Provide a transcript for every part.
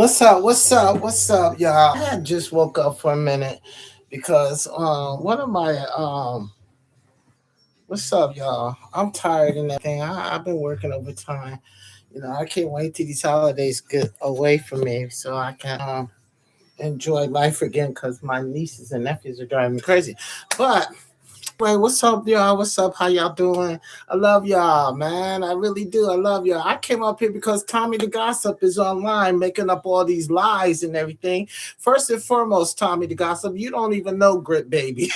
What's up? What's up? What's up, y'all? I had just woke up for a minute because one of my what's up, y'all? I'm tired and everything. I've been working overtime. I can't wait till these holidays get away from me so I can enjoy life again because my nieces and nephews are driving me crazy. But anyway, what's up, y'all? What's up? How y'all doing? I love y'all, man. I really do. I love y'all. I came up here because Tommy the Gossip is online making up all these lies and everything. First and foremost, Tommy the Gossip, you don't even know Grit Baby.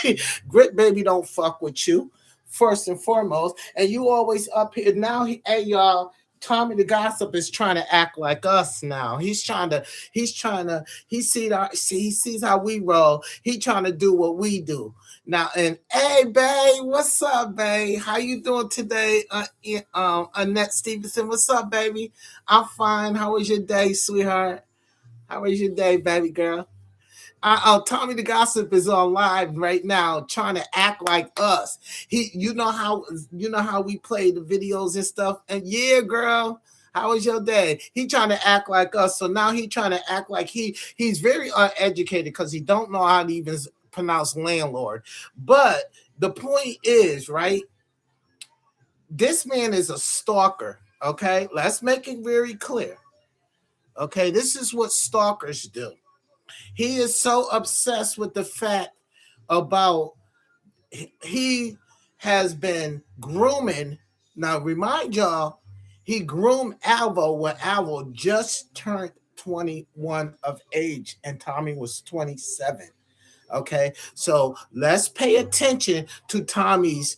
Grit Baby don't fuck with you. First and foremost, and you always up here now. Hey, y'all. Tommy the Gossip is trying to act like us now. He sees how we roll. He trying to do what we do. Now and hey, babe, what's up, babe? How you doing today? Annette Stevenson, what's up, baby? I'm fine. How was your day, sweetheart? How was your day, baby girl? Tommy the Gossip is on live right now, trying to act like us. You know how we play the videos and stuff. And yeah, girl, how was your day? He trying to act like us. So now he trying to act like he's very uneducated because he don't know how to even pronounce landlord. But the point is, right? This man is a stalker. Okay, let's make it very clear. Okay, this is what stalkers do. He is so obsessed with the fact about he has been grooming. Now, remind y'all, he groomed Alvo when Alvo just turned 21 of age and Tommy was 27. Okay, so let's pay attention to Tommy's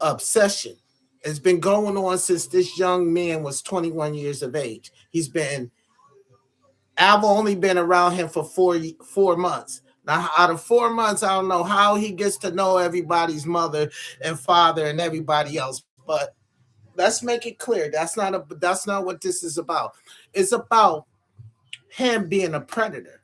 obsession. It's been going on since this young man was 21 years of age. I've only been around him for 4 months. Now, out of 4 months, I don't know how he gets to know everybody's mother and father and everybody else. But let's make it clear that's not what this is about. It's about him being a predator.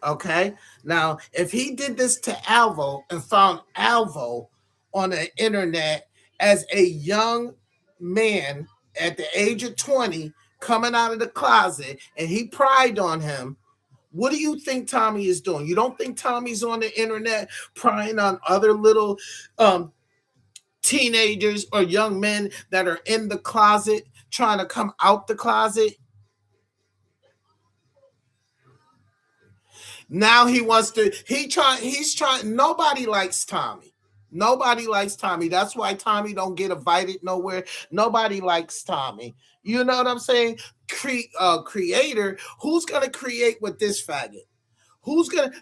Okay. Now, if he did this to Alvo and found Alvo on the internet as a young man at the age of 20 coming out of the closet and he pried on him, what do you think Tommy is doing? You don't think Tommy's on the internet prying on other little um, teenagers or young men that are in the closet trying to come out the closet? Now he wants to. He's trying. Nobody likes Tommy. Nobody likes Tommy. That's why Tommy don't get invited nowhere. Nobody likes Tommy. You know what I'm saying? Creator. Who's gonna create with this faggot?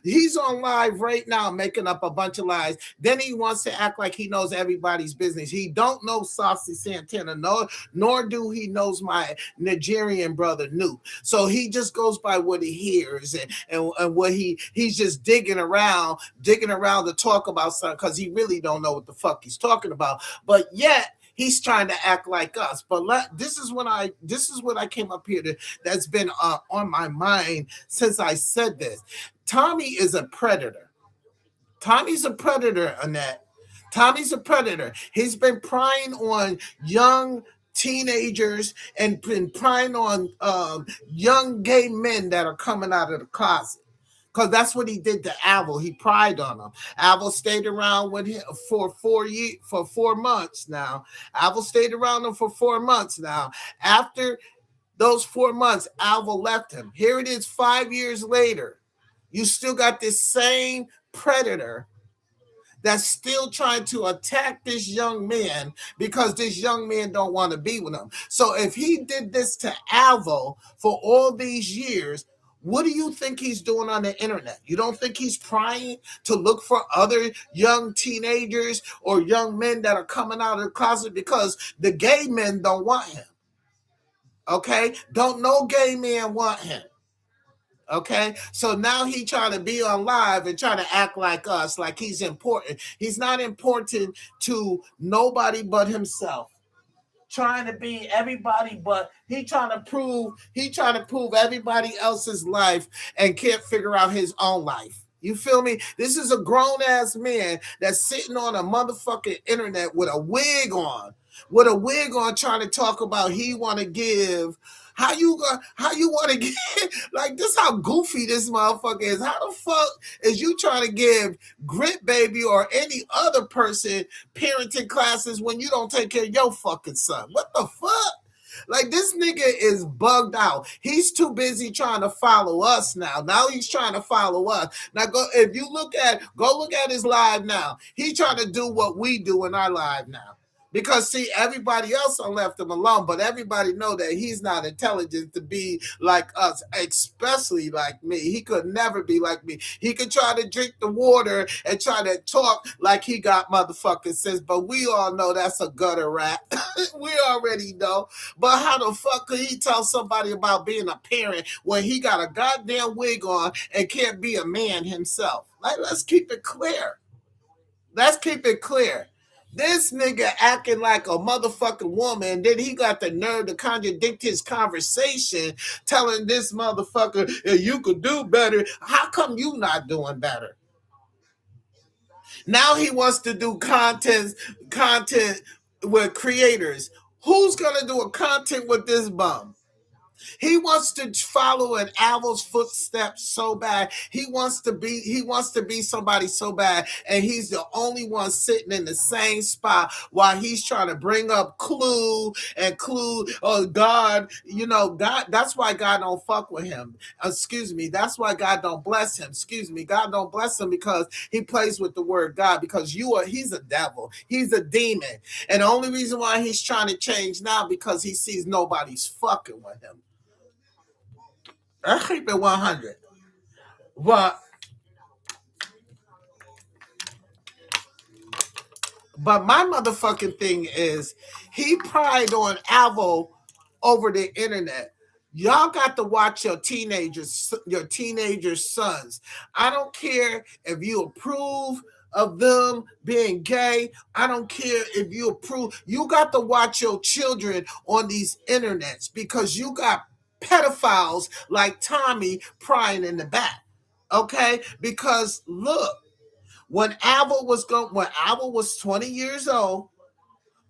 He's on live right now making up a bunch of lies. Then he wants to act like he knows everybody's business. He don't know Saucy Santana, no, nor do he knows my Nigerian brother New. So he just goes by what he hears and what he's just digging around to talk about something because he really don't know what the fuck he's talking about. But yet he's trying to act like us. But this is what I came up here to. That's been on my mind since I said this. Tommy is a predator. Tommy's a predator, Annette. Tommy's a predator. He's been prying on young teenagers and been prying on young gay men that are coming out of the closet. Because that's what he did to Avril. He pried on him. Avril stayed around with him for 4 months now. Avril stayed around him for 4 months now. After those 4 months, Avril left him. Here it is 5 years later. You still got this same predator that's still trying to attack this young man because this young man don't want to be with him. So if he did this to Alvo for all these years, what do you think he's doing on the internet? You don't think he's trying to look for other young teenagers or young men that are coming out of the closet because the gay men don't want him? Okay? Don't no gay man want him. Okay, so now he trying to be on live and trying to act like us, like he's important. He's not important to nobody but himself. Trying to be everybody, but he trying to prove everybody else's life and can't figure out his own life. You feel me? This is a grown ass man that's sitting on a motherfucking internet with a wig on with a wig on trying to talk about he want to give. How you want to get like this? How goofy this motherfucker is? How the fuck is you trying to give Grit Baby or any other person parenting classes when you don't take care of your fucking son? What the fuck? Like this nigga is bugged out. He's too busy trying to follow us now. Now he's trying to follow us. Now go look at his live now. He's trying to do what we do in our live now. Because see, everybody else I left him alone, but everybody know that he's not intelligent to be like us, especially like me. He could never be like me. He could try to drink the water and try to talk like he got motherfucking sense, but we all know that's a gutter rat. We already know. But how the fuck could he tell somebody about being a parent when he got a goddamn wig on and can't be a man himself? Like, let's keep it clear. Let's keep it clear. This nigga acting like a motherfucking woman, then he got the nerve to contradict his conversation, telling this motherfucker, you could do better. How come you not doing better? Now he wants to do content with creators. Who's gonna do a content with this bum? He wants to follow in Al's footsteps so bad. He wants to be somebody so bad, and he's the only one sitting in the same spot while he's trying to bring up Clue. Oh God, God. That's why God don't fuck with him. Excuse me. That's why God don't bless him. Excuse me. God don't bless him because he plays with the word God. Because he's a devil. He's a demon, and the only reason why he's trying to change now because he sees nobody's fucking with him. I keep it 100. But my motherfucking thing is he pried on Avo over the internet. Y'all got to watch your teenager sons. I don't care if you approve of them being gay. I don't care if you approve. You got to watch your children on these internets because you got pedophiles like Tommy prying in the back. Okay? Because look, when Avo was 20 years old,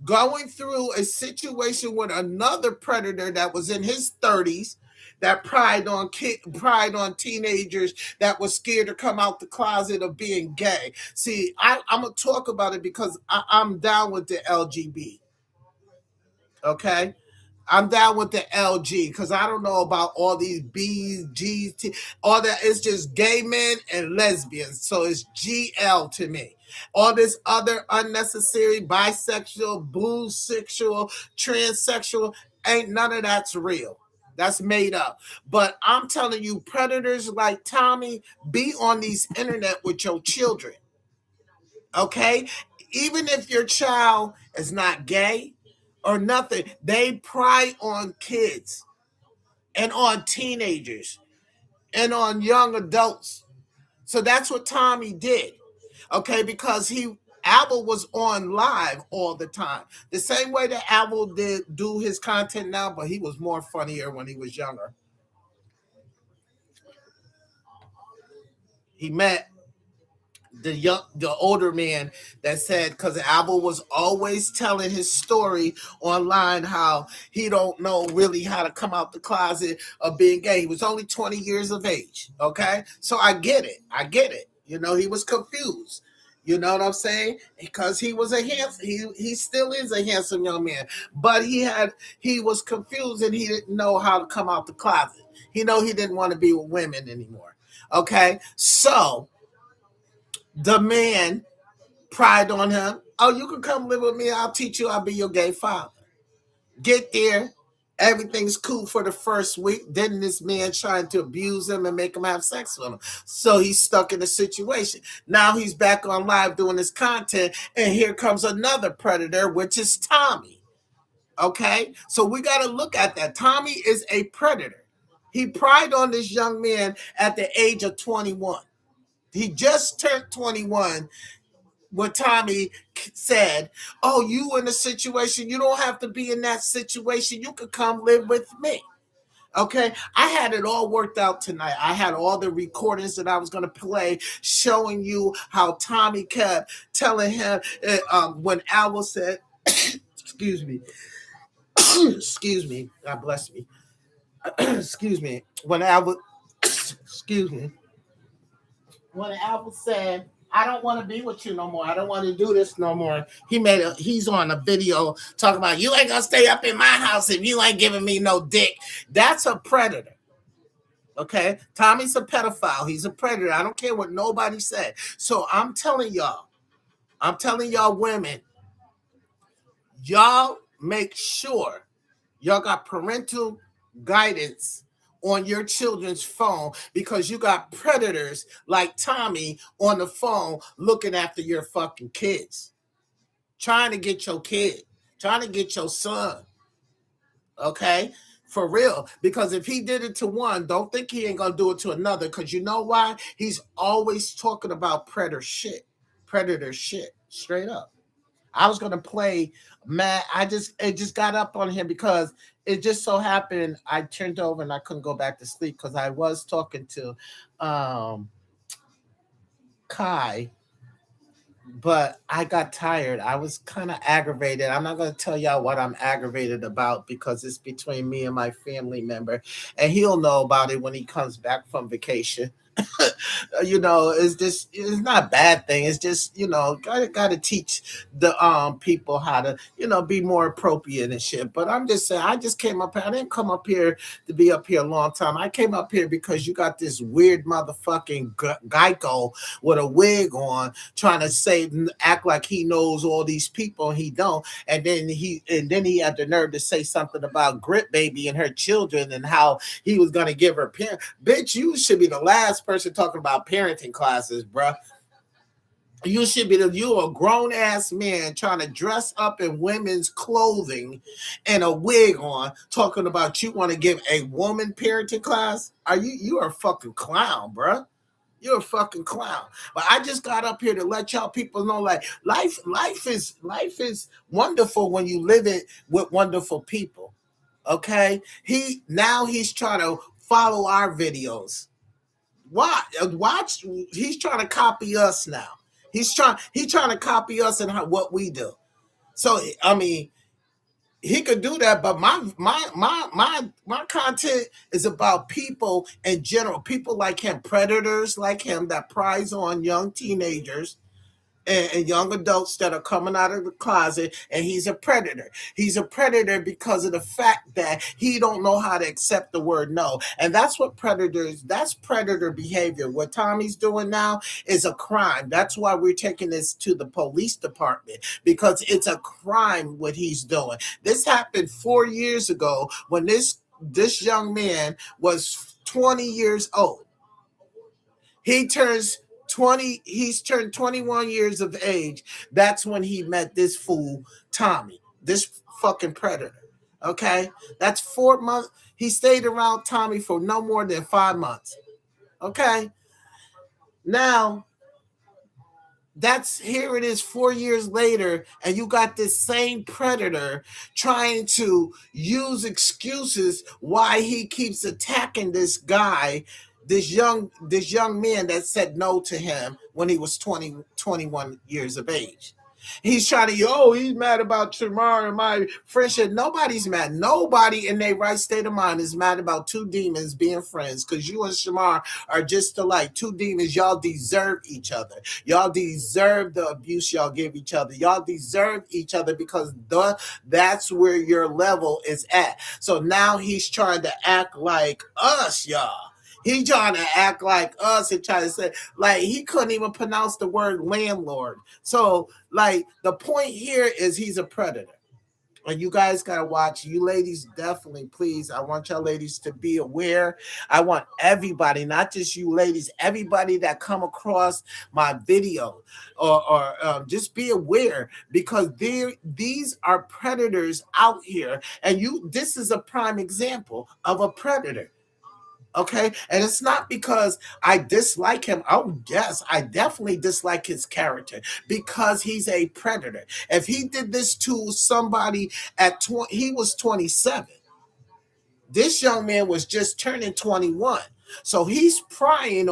going through a situation with another predator that was in his 30s that pried on teenagers that was scared to come out the closet of being gay. See, I'm gonna talk about it because I'm down with the LGB. Okay, I'm down with the LG because I don't know about all these B's, G's, all that. It's just gay men and lesbians. So it's GL to me. All this other unnecessary bisexual, bluesexual, transsexual, ain't none of that's real. That's made up. But I'm telling you, predators like Tommy, be on these internet with your children. Okay? Even if your child is not gay, or nothing. They pry on kids and on teenagers and on young adults. So that's what Tommy did. Okay, because Apple was on live all the time. The same way that Apple did do his content now, but he was more funnier when he was younger. He met the older man that said because Abel was always telling his story online how he don't know really how to come out the closet of being gay. He was only 20 years of age. Okay, so I get it. He was confused. You know what I'm saying? Because he was he still is a handsome young man, but he was confused and he didn't know how to come out the closet. He didn't want to be with women anymore. Okay, so the man pried on him. Oh, you can come live with me. I'll teach you. I'll be your gay father. Get there. Everything's cool for the first week. Then this man trying to abuse him and make him have sex with him. So he's stuck in a situation. Now he's back on live doing his content. And here comes another predator, which is Tommy. Okay? So we got to look at that. Tommy is a predator. He pried on this young man at the age of 21. He just turned 21 when Tommy said, oh, you in a situation, you don't have to be in that situation. You could come live with me. Okay, I had it all worked out tonight. I had all the recordings that I was going to play showing you how Tommy kept telling him when Al said, excuse me, excuse me, God bless me. Excuse me. When Albert, excuse me, when Albert said, "I don't want to be with you no more. I don't want to do this no more." He's on a video talking about, "You ain't gonna stay up in my house if you ain't giving me no dick." That's a predator. Okay, Tommy's a pedophile. He's a predator. I don't care what nobody said. So I'm telling y'all women, y'all make sure y'all got parental guidance on your children's phone, because you got predators like Tommy on the phone looking after your fucking kids, trying to get your kid, trying to get your son. Okay? For real. Because if he did it to one, don't think he ain't gonna do it to another. Because you know why? He's always talking about predator shit. Predator shit. Straight up. I was gonna play Matt. It just got up on him because it just so happened I turned over and I couldn't go back to sleep because I was talking to Kai, but I got tired. I was kind of aggravated. I'm not going to tell y'all what I'm aggravated about because it's between me and my family member, and he'll know about it when he comes back from vacation. It's not a bad thing. It's just, gotta teach the people how to, be more appropriate and shit. But I'm just saying, I just came up here. I didn't come up here to be up here a long time. I came up here because you got this weird motherfucking Geico with a wig on trying to act like he knows all these people and he don't. And then he had the nerve to say something about Grit Baby and her children and how he was gonna give her parent. Bitch, you should be the last person talking about parenting classes, bruh. You a grown ass man trying to dress up in women's clothing and a wig on, talking about you want to give a woman parenting class. You are a fucking clown, bruh. You're a fucking clown. But I just got up here to let y'all people know, like, life is wonderful when you live it with wonderful people. Okay? He's trying to follow our videos. Watch. He's trying to copy us now. He's trying to copy us and what we do. So I mean, he could do that, but my content is about people in general. People like him, predators like him that prize on young teenagers and young adults that are coming out of the closet, and he's a predator. He's a predator because of the fact that he don't know how to accept the word no. And that's predator behavior. What Tommy's doing now is a crime. That's why we're taking this to the police department, because it's a crime what he's doing. This happened 4 years ago when this young man was 20 years old. He turns 20, he's turned 21 years of age. That's when he met this fool, Tommy, this fucking predator. Okay? That's 4 months. He stayed around Tommy for no more than 5 months. Okay? Now, here it is 4 years later, and you got this same predator trying to use excuses why he keeps attacking this guy, this young man that said no to him when he was 21 years of age. He's trying to, he's mad about Shamar and my friendship. Nobody's mad. Nobody in their right state of mind is mad about two demons being friends, because you and Shamar are just alike. Two demons. Y'all deserve each other. Y'all deserve the abuse y'all give each other. Y'all deserve each other because that's where your level is at. So now he's trying to act like us, y'all. He trying to act like us and try to say, like, he couldn't even pronounce the word landlord. So, like, the point here is he's a predator. And you guys got to watch. You ladies, definitely, please. I want y'all ladies to be aware. I want everybody, not just you ladies, everybody that come across my video or just be aware, because these are predators out here. And this is a prime example of a predator. Okay. And it's not because I dislike him. Oh, yes, I definitely dislike his character because he's a predator. If he did this to somebody at 20, he was 27. This young man was just turning 21. So he's prying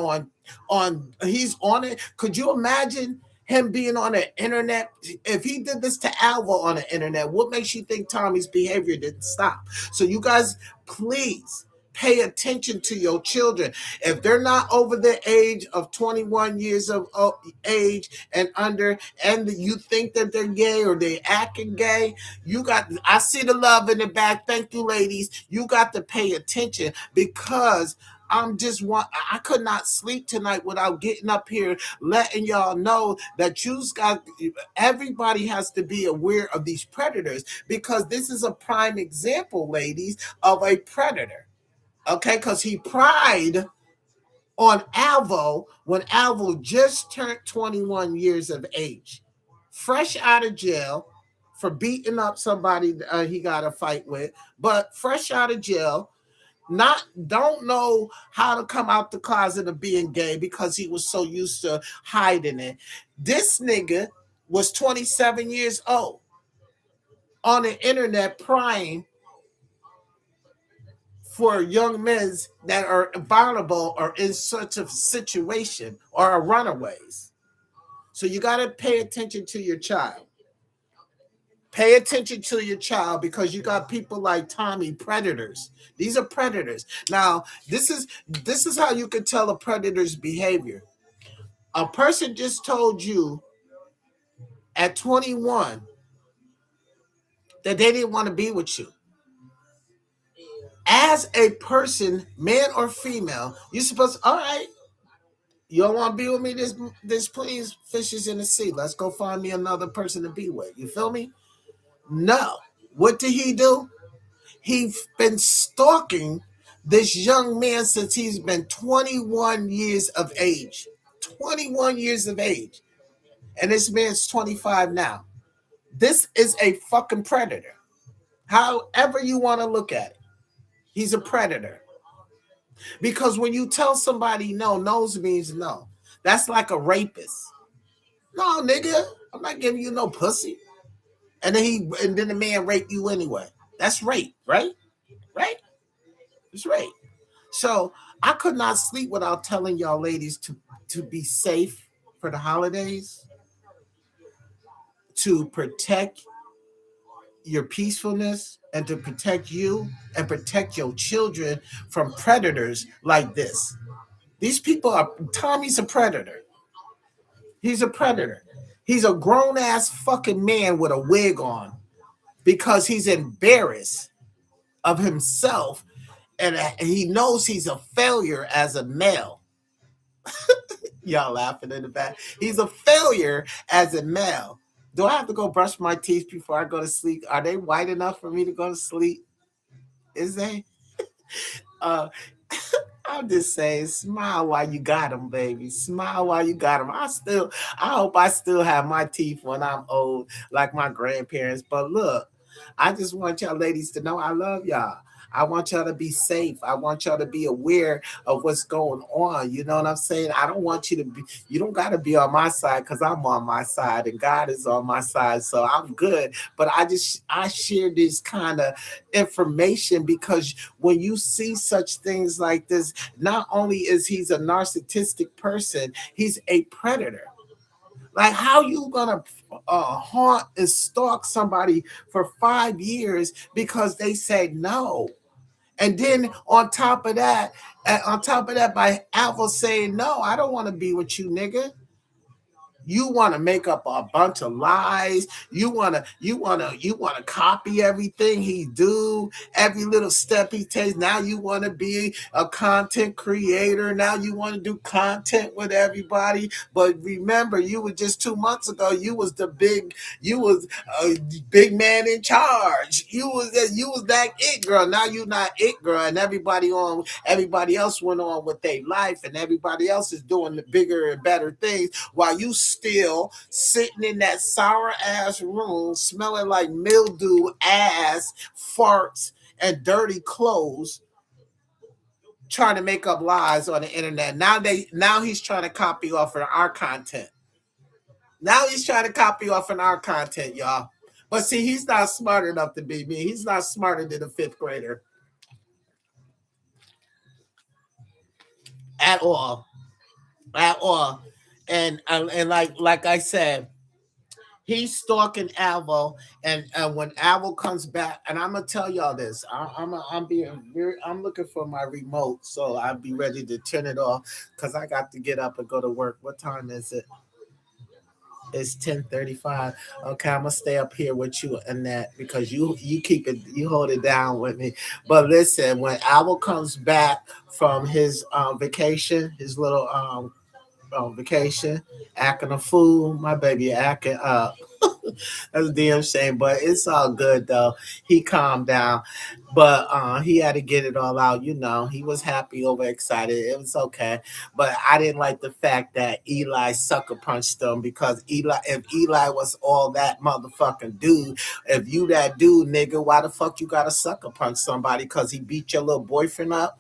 he's on it. Could you imagine Him being on the internet, if he did this to Alvo on the internet, what makes you think Tommy's behavior didn't stop? So you guys, please pay attention to your children. If they're not over the age of 21 years of age and under, and you think that they're gay or they acting gay, you got, I see the love in the back. Thank you, ladies. You got to pay attention, because I could not sleep tonight without getting up here letting y'all know that everybody has to be aware of these predators, because this is a prime example, ladies, of a predator. Okay, because he pried on Alvo when Alvo just turned 21 years of age, fresh out of jail for beating up somebody he got a fight with, but fresh out of jail, not don't know how to come out the closet of being gay because he was so used to hiding it. This nigga was 27 years old on the internet prying for young men that are vulnerable or in such a situation or are runaways. So you got to pay attention to your child. Pay attention to your child, because you got people like Tommy, predators. These are predators. Now, this is how you can tell a predator's behavior. A person just told you at 21 that they didn't want to be with you. As a person, man or female, you're supposed to, all right, you don't want to be with me? This please fishes in the sea. Let's go find me another person to be with. You feel me? No. What did he do? He's been stalking this young man since he's been 21 years of age. 21 years of age. And this man's 25 now. This is a fucking predator. However you want to look at it, he's a predator. Because when you tell somebody no, no's means no. That's like a rapist. No, nigga, I'm not giving you no pussy. And then the man raped you anyway. That's rape, right? Right? It's rape. So I could not sleep without telling y'all ladies to be safe for the holidays, to protect your peacefulness, and to protect you and protect your children from predators like this. These people are, Tommy's a predator. He's a predator. He's a grown ass fucking man with a wig on because he's embarrassed of himself, and he knows he's a failure as a male. Y'all laughing in the back. He's a failure as a male. Do I have to go brush my teeth before I go to sleep? Are they white enough for me to go to sleep? Is they? Uh, I'm just saying, smile while you got them, baby. Smile while you got them. I hope I still have my teeth when I'm old, like my grandparents. But look, I just want y'all ladies to know I love y'all. I want y'all to be safe. I want y'all to be aware of what's going on. You know what I'm saying? I don't want you to be, you don't got to be on my side, because I'm on my side and God is on my side. So I'm good. But I share this kind of information because when you see such things like this, not only is he's a narcissistic person, he's a predator. Like, how you gonna haunt and stalk somebody for 5 years because they said no? And then on top of that, by Alpha saying no, I don't want to be with you, nigga. You want to make up a bunch of lies. You want to copy everything he do, every little step he takes. Now you want to be a content creator. Now you want to do content with everybody. But remember, you were just 2 months ago. You was a big man in charge. You was that it girl. Now you not it girl, and everybody else went on with their life, and everybody else is doing the bigger and better things while you still sitting in that sour ass room smelling like mildew, ass, farts, and dirty clothes, trying to make up lies on the internet. Now he's trying to copy off of our content. Now he's trying to copy off of our content, y'all. But see, he's not smart enough to be me. He's not smarter than a fifth grader. At all. At all. And like I said, he's stalking Alvo, and when Alvo comes back, and I'm gonna tell y'all this, I'm being very, I'm looking for my remote, so I'll be ready to turn it off because I got to get up and go to work. What time is it? It's 10:35. Okay, I'm gonna stay up here with you and that because you keep it, you hold it down with me. But listen, when Alvo comes back from his vacation, his little on vacation, acting a fool. My baby acting up. That's a damn shame, but it's all good though. He calmed down, but he had to get it all out. You know, he was happy, overexcited. It was okay, but I didn't like the fact that Eli sucker punched him because if Eli was all that motherfucking dude, if you that dude, nigga, why the fuck you gotta sucker punch somebody because he beat your little boyfriend up?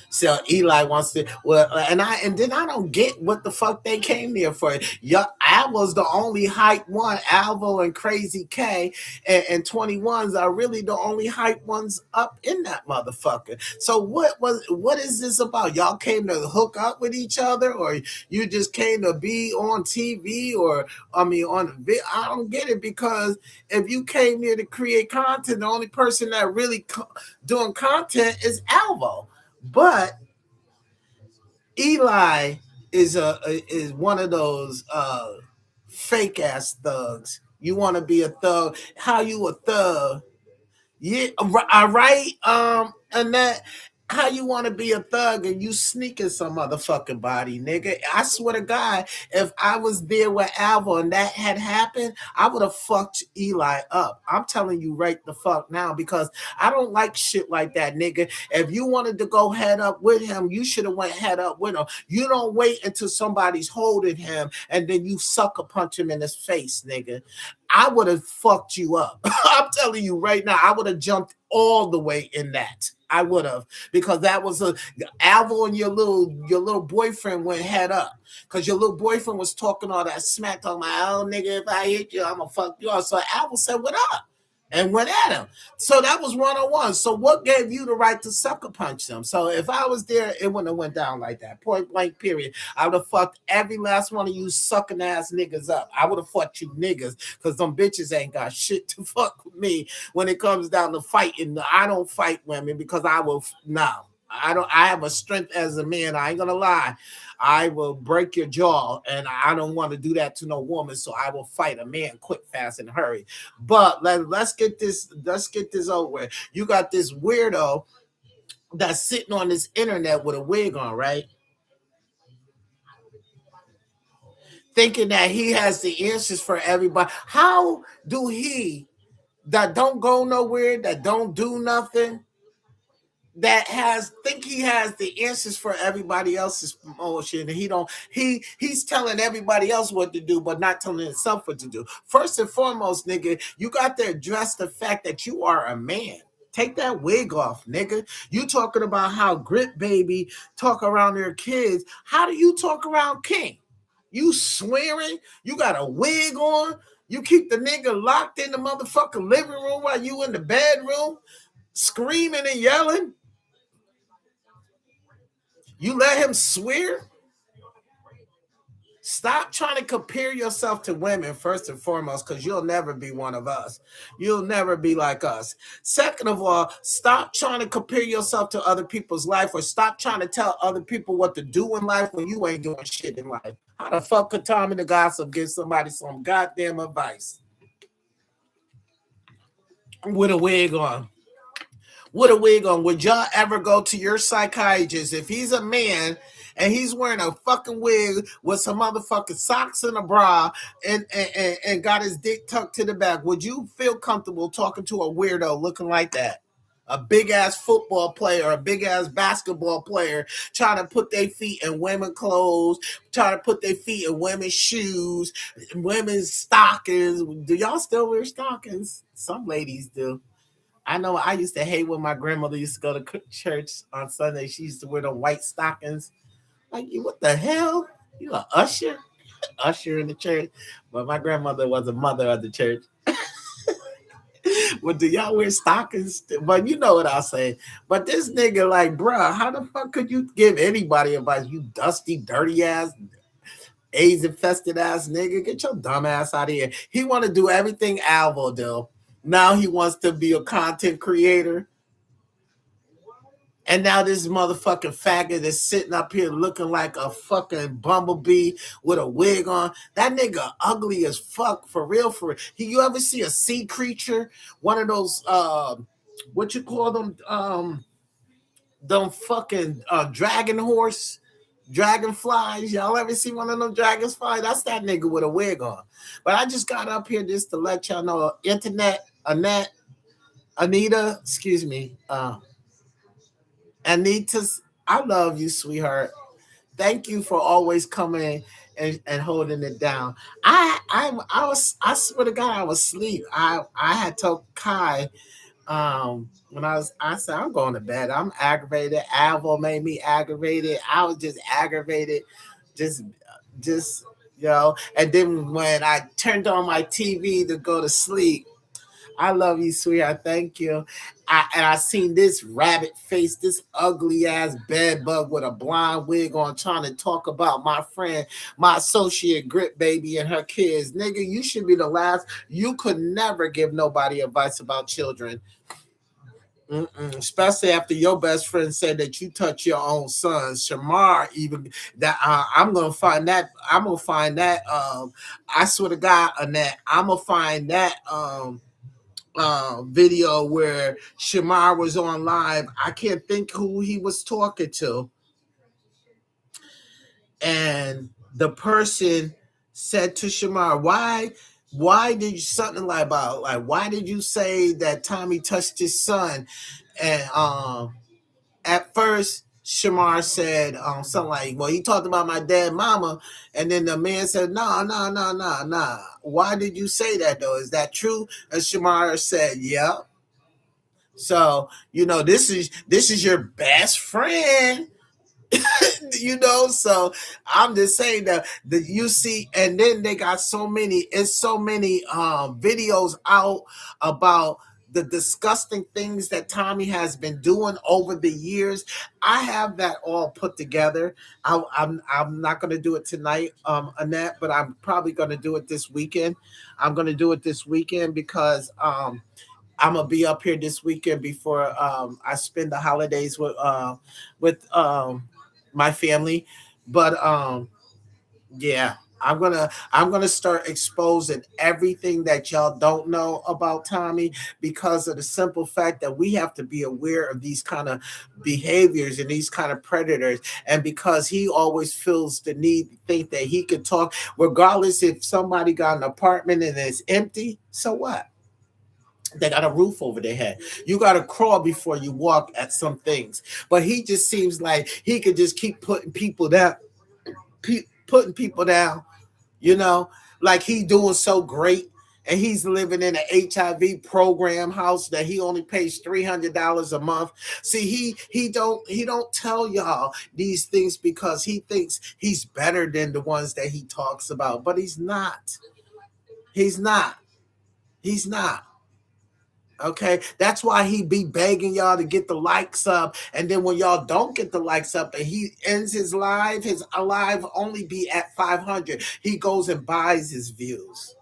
So Eli wants to and then I don't get what the fuck they came there for. Yeah, Alvo's the only hype one. Alvo and Crazy K and 21s are really the only hype ones up in that motherfucker. So what is this about? Y'all came to hook up with each other, or you just came to be on TV, or I mean I don't get it because if you came here to create content, the only person that really doing content is Alvo. But Eli is one of those fake ass thugs. You want to be a thug? How you a thug? Yeah, all right. And that how you want to be a thug and you sneaking some motherfucking body, nigga. I swear to God, if I was there with Alva and that had happened, I would have fucked Eli up. I'm telling you right the fuck now because I don't like shit like that, nigga. If you wanted to go head up with him, you should have went head up with him. You don't wait until somebody's holding him and then you sucker punch him in his face, nigga. I would have fucked you up. I'm telling you right now, I would have jumped all the way in that. I would have because that was a Alvo and your little boyfriend went head up because your little boyfriend was talking all that smack talking about, oh nigga, if I hit you, I'm gonna fuck you up. So Alvo said, what up? And went at him. So that was 1-on-1. So what gave you the right to sucker punch them? So if I was there, it wouldn't have went down like that. Point blank, period. I would have fucked every last one of you sucking ass niggas up. I would have fucked you niggas because them bitches ain't got shit to fuck with me when it comes down to fighting. I don't fight women because I will no. I don't. I have a strength as a man. I ain't gonna lie. I will break your jaw, and I don't want to do that to no woman. So I will fight a man quick, fast, and hurry. But let's get this. Let's get this over with. You got this weirdo that's sitting on this internet with a wig on, right? Thinking that he has the answers for everybody. How do he that don't go nowhere, that don't do nothing? That has think he has the answers for everybody else's promotion and he's telling everybody else what to do but not telling himself what to do. First and foremost, nigga, you got to address the fact that you are a man. Take that wig off, nigga. You talking about how Grit Baby talk around their kids. How do you talk around King? You swearing? You got a wig on? You keep the nigga locked in the motherfucking living room while you in the bedroom screaming and yelling? You let him swear? Stop trying to compare yourself to women, first and foremost, because you'll never be one of us. You'll never be like us. Second of all, stop trying to compare yourself to other people's life or stop trying to tell other people what to do in life when you ain't doing shit in life. How the fuck could Tommy the Gossip give somebody some goddamn advice with a wig on? With a wig on. Would y'all ever go to your psychiatrist if he's a man and he's wearing a fucking wig with some motherfucking socks and a bra and got his dick tucked to the back? Would you feel comfortable talking to a weirdo looking like that? A big ass football player, a big ass basketball player trying to put their feet in women's clothes, trying to put their feet in women's shoes, women's stockings. Do y'all still wear stockings? Some ladies do. I know I used to hate when my grandmother used to go to church on Sunday. She used to wear the white stockings. Like, what the hell? You a usher? Usher in the church? But my grandmother was a mother of the church. Well, do y'all wear stockings? But you know what I'll say. But this nigga, like, bruh, how the fuck could you give anybody advice? You dusty, dirty ass. AIDS infested ass nigga. Get your dumb ass out of here. He want to do everything Alvo do. Now he wants to be a content creator. And now this motherfucking faggot is sitting up here looking like a fucking bumblebee with a wig on. That nigga ugly as fuck, for real, for real. You ever see a sea creature? One of those what you call them fucking dragon horse, dragonflies. Y'all ever see one of them dragonflies? That's that nigga with a wig on. But I just got up here just to let y'all know, internet, Anita, excuse me, Anita's, I love you, sweetheart. Thank you for always coming and holding it down. I swear to God, I was asleep. I had told Kai when I said I'm going to bed. I'm aggravated. Alvo made me aggravated. I was just aggravated, just just and then when I turned on my TV to go to sleep, I love you, sweetheart. Thank you. I seen this rabbit face, this ugly ass bed bug with a blonde wig on, trying to talk about my friend, my associate Grit Baby and her kids. Nigga, you should be the last. You could never give nobody advice about children. Especially after your best friend said that you touch your own son. Shamar, even that I'm gonna find that. I'm gonna find that. I swear to God, Annette, I'm gonna find that. Video where Shamar was on live. I can't think who he was talking to. And the person said to Shamar, why did you something like about like why did you say that Tommy touched his son? And at first Shamar said something like, well, he talked about my dad, mama, and then the man said, no, no, no, no, no. Why did you say that though? Is that true? And Shamar said, yeah. So this is your best friend. So I'm just saying that you see, and then they got so many videos out about the disgusting things that Tommy has been doing over the years. I have that all put together. I'm not going to do it tonight, Annette, but I'm probably going to do it this weekend. I'm going to do it this weekend because I'm gonna be up here this weekend before I spend the holidays with my family. But yeah, I'm gonna start exposing everything that y'all don't know about Tommy, because of the simple fact that we have to be aware of these kind of behaviors and these kind of predators. And because he always feels the need to think that he could talk, regardless if somebody got an apartment and it's empty, so what? They got a roof over their head. You got to crawl before you walk at some things. But he just seems like he could just keep putting people down, you know, like he's doing so great. And he's living in an HIV program house that he only pays $300 a month. See, he don't tell y'all these things because he thinks he's better than the ones that he talks about. But he's not. He's not. He's not. Okay, that's why he be begging y'all to get the likes up, and then when y'all don't get the likes up, and he ends his live only be at 500. He goes and buys his views.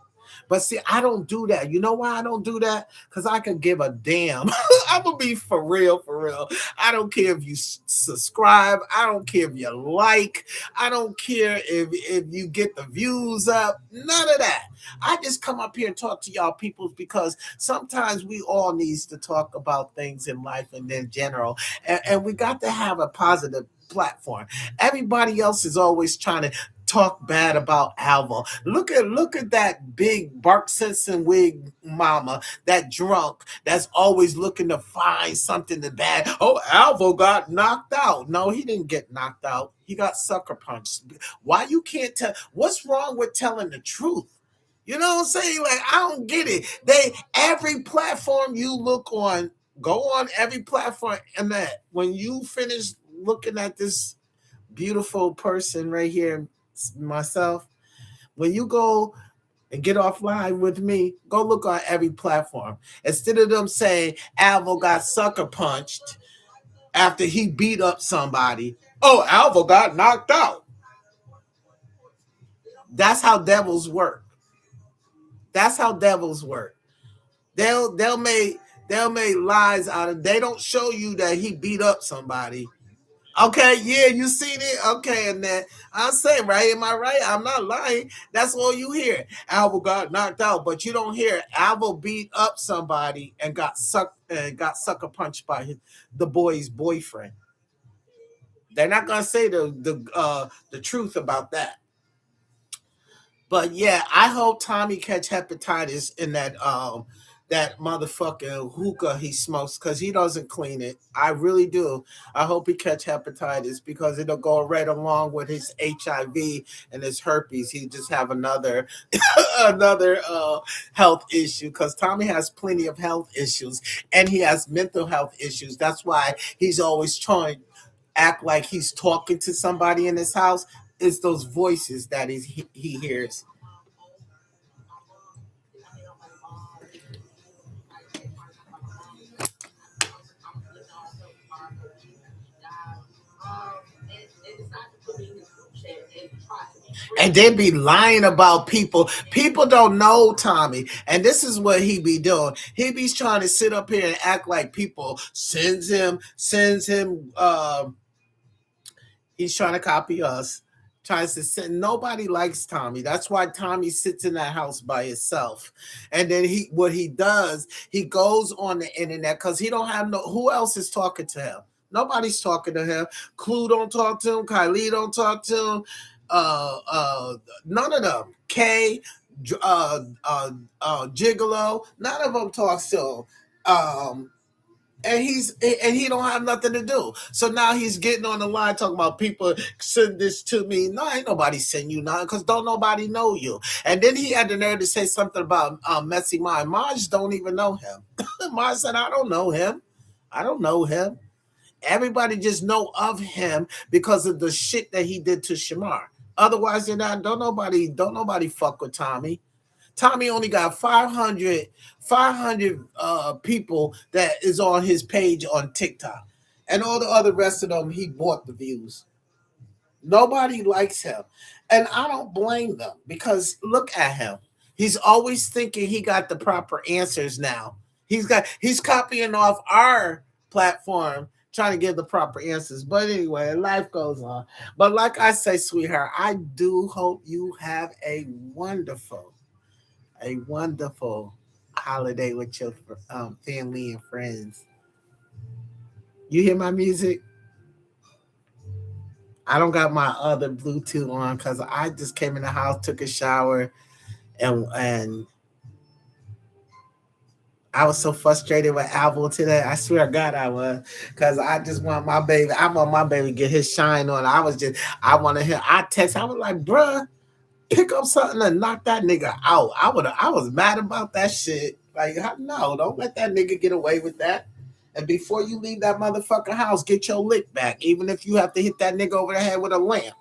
But see, I don't do that. You know why I don't do that? Because I can give a damn. I'm going to be for real, for real. I don't care if you subscribe. I don't care if you like. I don't care if you get the views up. None of that. I just come up here and talk to y'all people because sometimes we all needs to talk about things in life and in general. And we got to have a positive platform. Everybody else is always trying to talk bad about Alva. Look at that big Bark Simpson wig mama, that drunk that's always looking to find something to bad. Oh, Alva got knocked out. No, he didn't get knocked out. He got sucker punched. Why you can't tell? What's wrong with telling the truth? You know what I'm saying? Like, I don't get it. Every platform you look on, go on every platform, and that when you finish looking at this beautiful person right here, myself, when you go and get offline with me, go look on every platform. Instead of them saying Alvo got sucker punched after he beat up somebody, oh, Alvo got knocked out. That's how devils work. That's how devils work. They'll make lies out of. They don't show you that he beat up somebody. Okay, yeah, you seen it. Okay, and then I say, right? Am I right? I'm not lying. That's all you hear. Alva got knocked out, but you don't hear Alva beat up somebody and got sucker punched by the boy's boyfriend. They're not gonna say the truth about that. But yeah, I hope Tommy catch hepatitis in that motherfucking hookah he smokes because he doesn't clean it. I really do. I hope he catch hepatitis because it'll go right along with his HIV and his herpes. He just have another another health issue because Tommy has plenty of health issues and he has mental health issues. That's why he's always trying act like he's talking to somebody in his house. It's those voices that he hears. And they be lying about people. People don't know Tommy, and this is what he be doing. He be trying to sit up here and act like people sends him. He's trying to copy us. Tries to send. Nobody likes Tommy. That's why Tommy sits in that house by himself. And then what he does, he goes on the internet because he don't have no. Who else is talking to him? Nobody's talking to him. Clue don't talk to him. Kylie don't talk to him. None of them. Kay, Gigolo, none of them talks to him. And he don't have nothing to do. So now he's getting on the line talking about people send this to me. No, ain't nobody send you nothing because don't nobody know you. And then he had the nerve to say something about Messy Mind. Maj don't even know him. Maj said, I don't know him. I don't know him. Everybody just know of him because of the shit that he did to Shamar. Otherwise, they're not. Don't nobody fuck with Tommy. Tommy only got 500 people that is on his page on TikTok, and all the other rest of them he bought the views. Nobody likes him. And I don't blame them because look at him. He's always thinking he got the proper answers now. He's copying off our platform trying to give the proper answers. But anyway, life goes on. But like I say, sweetheart, I do hope you have a wonderful holiday with your family and friends. You hear my music? I don't got my other Bluetooth on because I just came in the house, took a shower, and I was so frustrated with Apple today. I swear to God I was. Because I just want my baby. I want my baby to get his shine on. I want to hear. I was like, bruh, pick up something and knock that nigga out. I was mad about that shit. Like, no, don't let that nigga get away with that. And before you leave that motherfucking house, get your lick back. Even if you have to hit that nigga over the head with a lamp.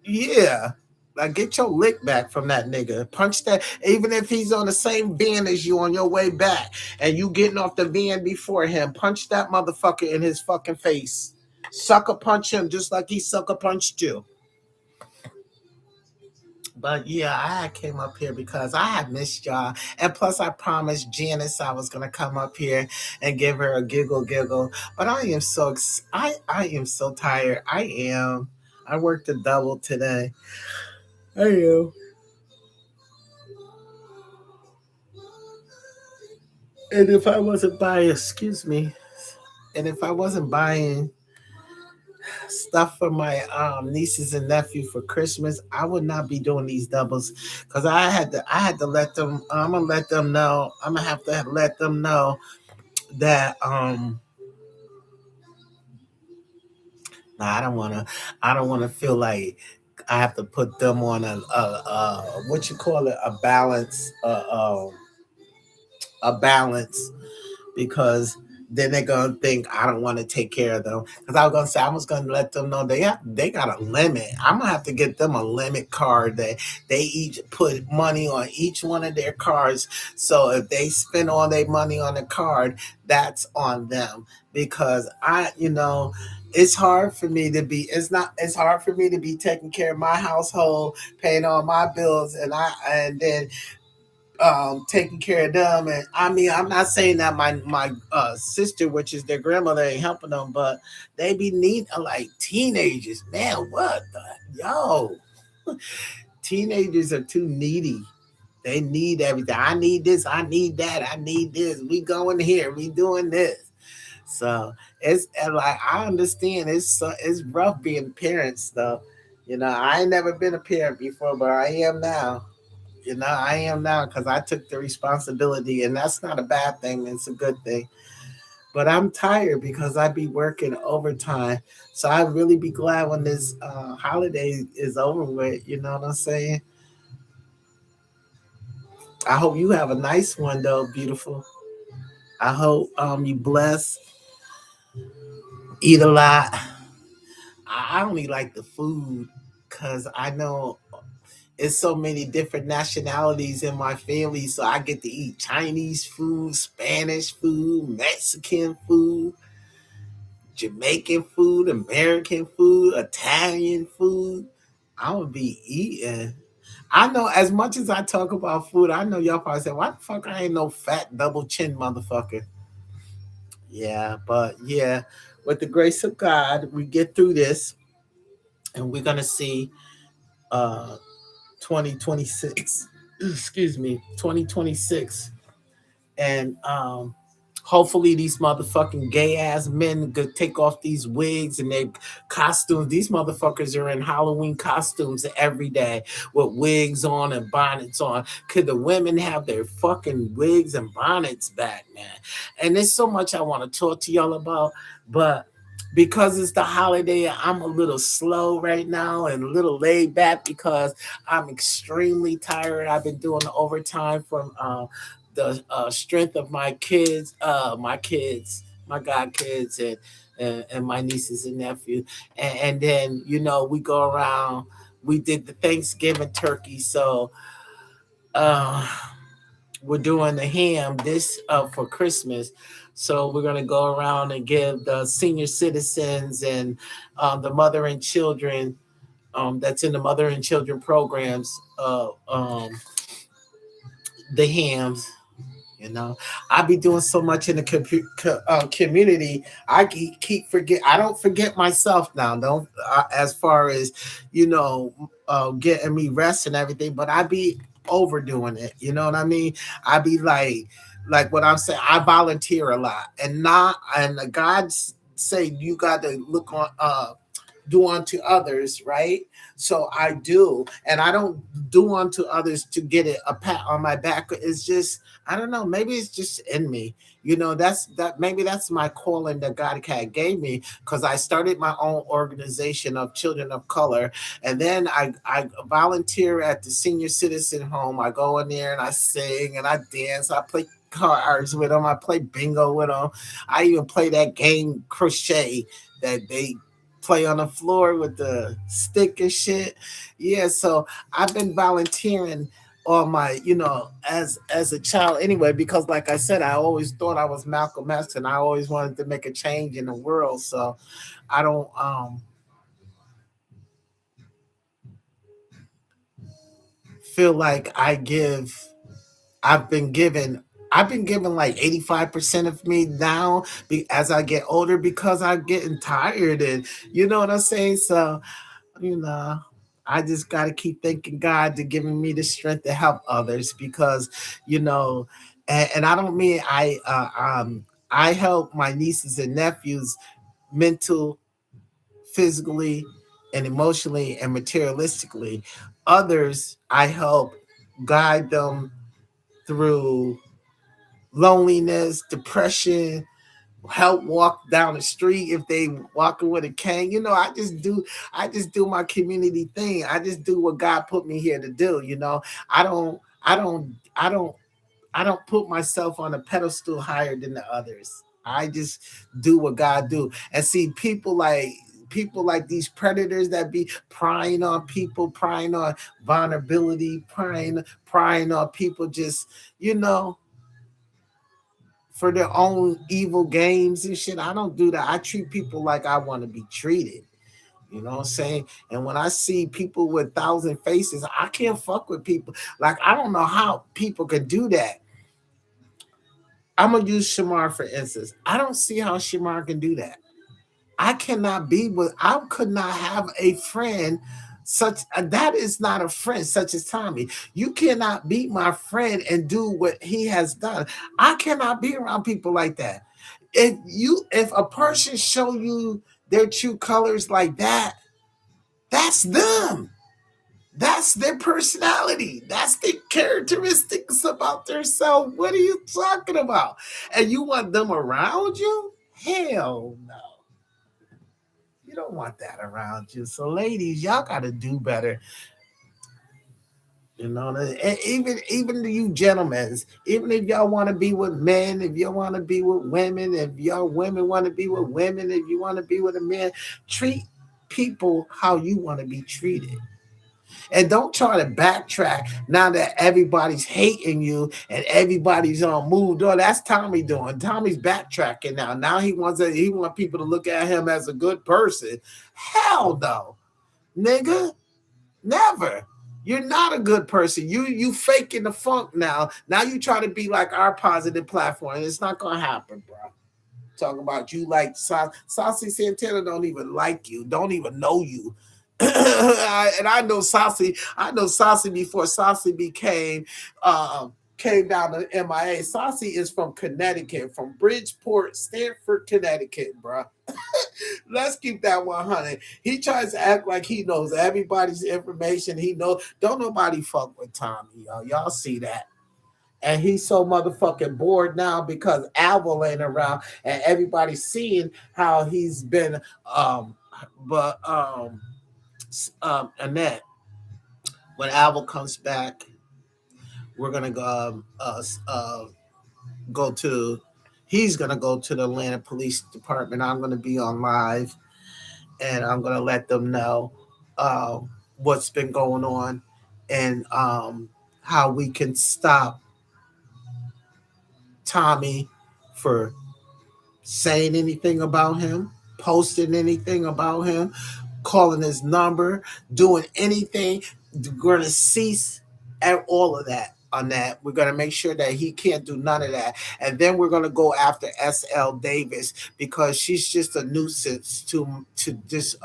Yeah. Like get your lick back from that nigga. Punch that, even if he's on the same van as you on your way back and you getting off the van before him, punch that motherfucker in his fucking face. Sucker punch him just like he sucker punched you. But yeah, I came up here because I had missed y'all. And plus I promised Janice I was gonna come up here and give her a giggle. But I am so tired. I am. I worked a double today. I am. And if I wasn't buying, excuse me, and if I wasn't buying stuff for my nieces and nephew for Christmas, I would not be doing these doubles because I had to let them. I'm gonna let them know. I'm gonna have to let them know that nah, I don't wanna feel like I have to put them on a what you call it a balance because then they're gonna think I don't want to take care of them. Because I was gonna say I was gonna let them know they got a limit. I'm gonna have to get them a limit card that they each put money on each one of their cards. So if they spend all their money on the card, that's on them. Because it's hard for me to be it's hard for me to be taking care of my household, paying all my bills, and then taking care of them. And I mean, I'm not saying that my sister, which is their grandmother, ain't helping them, but they be need like teenagers, man. What the yo? Teenagers are too needy. They need everything. I need this. I need that. I need this. We going here. We doing this. So it's and like I understand it's rough being parents though. I ain't never been a parent before, but I am now. I am now because I took the responsibility, and that's not a bad thing. It's a good thing. But I'm tired because I be working overtime. So I really be glad when this holiday is over with. You know what I'm saying? I hope you have a nice one though, beautiful. I hope you bless, eat a lot. I only like the food because I know it's so many different nationalities in my family, so I get to eat Chinese food, Spanish food, Mexican food, Jamaican food, American food, Italian food. I'm gonna be eating. I know as much as I talk about food, I know y'all probably say, "Why the fuck I ain't no fat double chin motherfucker?" Yeah, but yeah, with the grace of God, we get through this, and we're gonna see uh 2026. Excuse me, 2026, and hopefully these motherfucking gay ass men could take off these wigs and their costumes. These motherfuckers are in Halloween costumes every day with wigs on and bonnets on. Could the women have their fucking wigs and bonnets back, man? And there's so much I want to talk to y'all about, but because it's the holiday, I'm a little slow right now and a little laid back because I'm extremely tired. I've been doing the overtime from the strength of my kids, my god kids, and my nieces and nephews. And then we go around. We did the Thanksgiving turkey, so uh, we're doing the ham this for Christmas. So we're gonna go around and give the senior citizens and the mother and children that's in the mother and children programs the hams. I be doing so much in the community. I keep forget. I don't forget myself now. Don't as far as getting me rest and everything. But I be overdoing it. You know what I mean? I be like what I'm saying. I volunteer a lot, and God say you got to look on do unto others, right? So I do, and I don't do unto others to get a pat on my back. It's just I don't know. Maybe it's just in me. Maybe that's my calling that God had gave me because I started my own organization of children of color, and then I volunteer at the senior citizen home. I go in there and I sing and I dance. I play cards with them. I play bingo with them. I even play that game crochet that they play on the floor with the stick and shit. Yeah, so I've been volunteering all my, as a child anyway, because like I said, I always thought I was Malcolm X and I always wanted to make a change in the world. So I don't feel like I've been given I've been given like 85% of me now as I get older because I'm getting tired and you know what I'm saying? So you know, I just got to keep thanking God to giving me the strength to help others because, and I don't mean I help my nieces and nephews mental, physically, and emotionally and materialistically. Others I help guide them through loneliness, depression, help walk down the street if they walking with a cane. I just do my community thing. I just do what God put me here to do. I don't put myself on a pedestal higher than the others. I just do what God do. And see, people like these predators that be prying on people, prying on vulnerability, prying on people, just you know, for their own evil games and shit. I don't do that. I treat people like I want to be treated. You know what I'm saying? And when I see people with thousand faces, I can't fuck with people. Like, I don't know how people can do that. I'm gonna use Shamar for instance. I don't see how Shamar can do that. I cannot be with. I could not have a friend such that is not a friend such as Tommy. You cannot be my friend and do what he has done. I cannot be around people like that. If a person show you their true colors like that, that's them. That's their personality. That's the characteristics about themselves. What are you talking about? And you want them around you? Hell no. You don't want that around you. So, ladies, y'all got to do better. You know, and even you gentlemen, even if y'all want to be with men, if you want to be with women, if y'all women want to be with women, if you want to be with a man, treat people how you want to be treated. And don't try to backtrack now that everybody's hating you and everybody's on moved on. That's Tommy doing. Tommy's backtracking now. Now he wants people to look at him as a good person. Hell no, nigga, never. You're not a good person. You faking the funk now. Now you try to be like our positive platform. It's not gonna happen, bro. Talking about you like Saucy Santana don't even like you, don't even know you. And I know Saucy. I know Saucy before Saucy came down to MIA. Saucy is from Connecticut, from Bridgeport, Stamford, Connecticut, bro. Let's keep that 100. He tries to act like he knows everybody's information. He knows. Don't nobody fuck with Tommy, y'all. Y'all see that? And he's so motherfucking bored now because Alvo ain't around, and everybody's seeing how he's been. But Annette, when Alvo comes back, we're gonna go to. He's gonna go to the Atlanta Police Department. I'm gonna be on live, and I'm gonna let them know uh, what's been going on, and how we can stop Tommy for saying anything about him, posting anything about him, calling his number, doing anything. We're going to cease at all of that on that. We're going to make sure that he can't do none of that. And then we're going to go after SL Davis because she's just a nuisance to this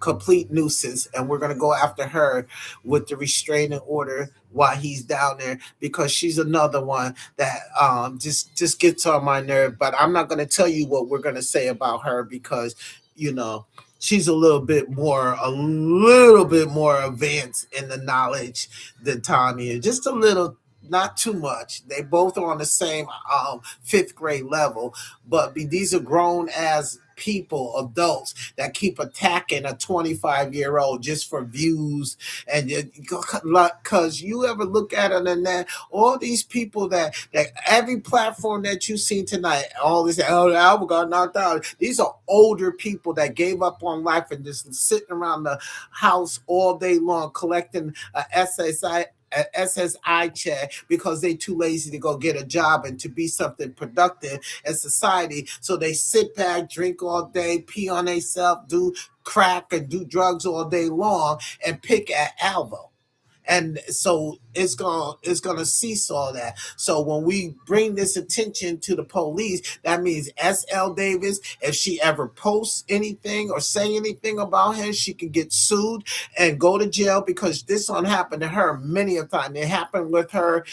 complete nuisance, and we're gonna go after her with the restraining order while he's down there because she's another one that just gets on my nerve. But I'm not gonna tell you what we're gonna say about her because you know she's a little bit more advanced in the knowledge than Tommy is, just a little. Not too much. They both are on the same fifth grade level, but these are grown as people, adults that keep attacking a 25-year-old just for views. And because you ever look at it and that all these people that every platform that you seen tonight, all this, oh, the album got knocked out. These are older people that gave up on life and just sitting around the house all day long collecting SSI check because they too lazy to go get a job and to be something productive in society. So they sit back, drink all day, pee on themselves, do crack and do drugs all day long, and pick at Alvo. And so it's gonna cease all that. So when we bring this attention to the police, that means SL Davis, if she ever posts anything or say anything about him, she can get sued and go to jail because this one happened to her many a time. It happened with her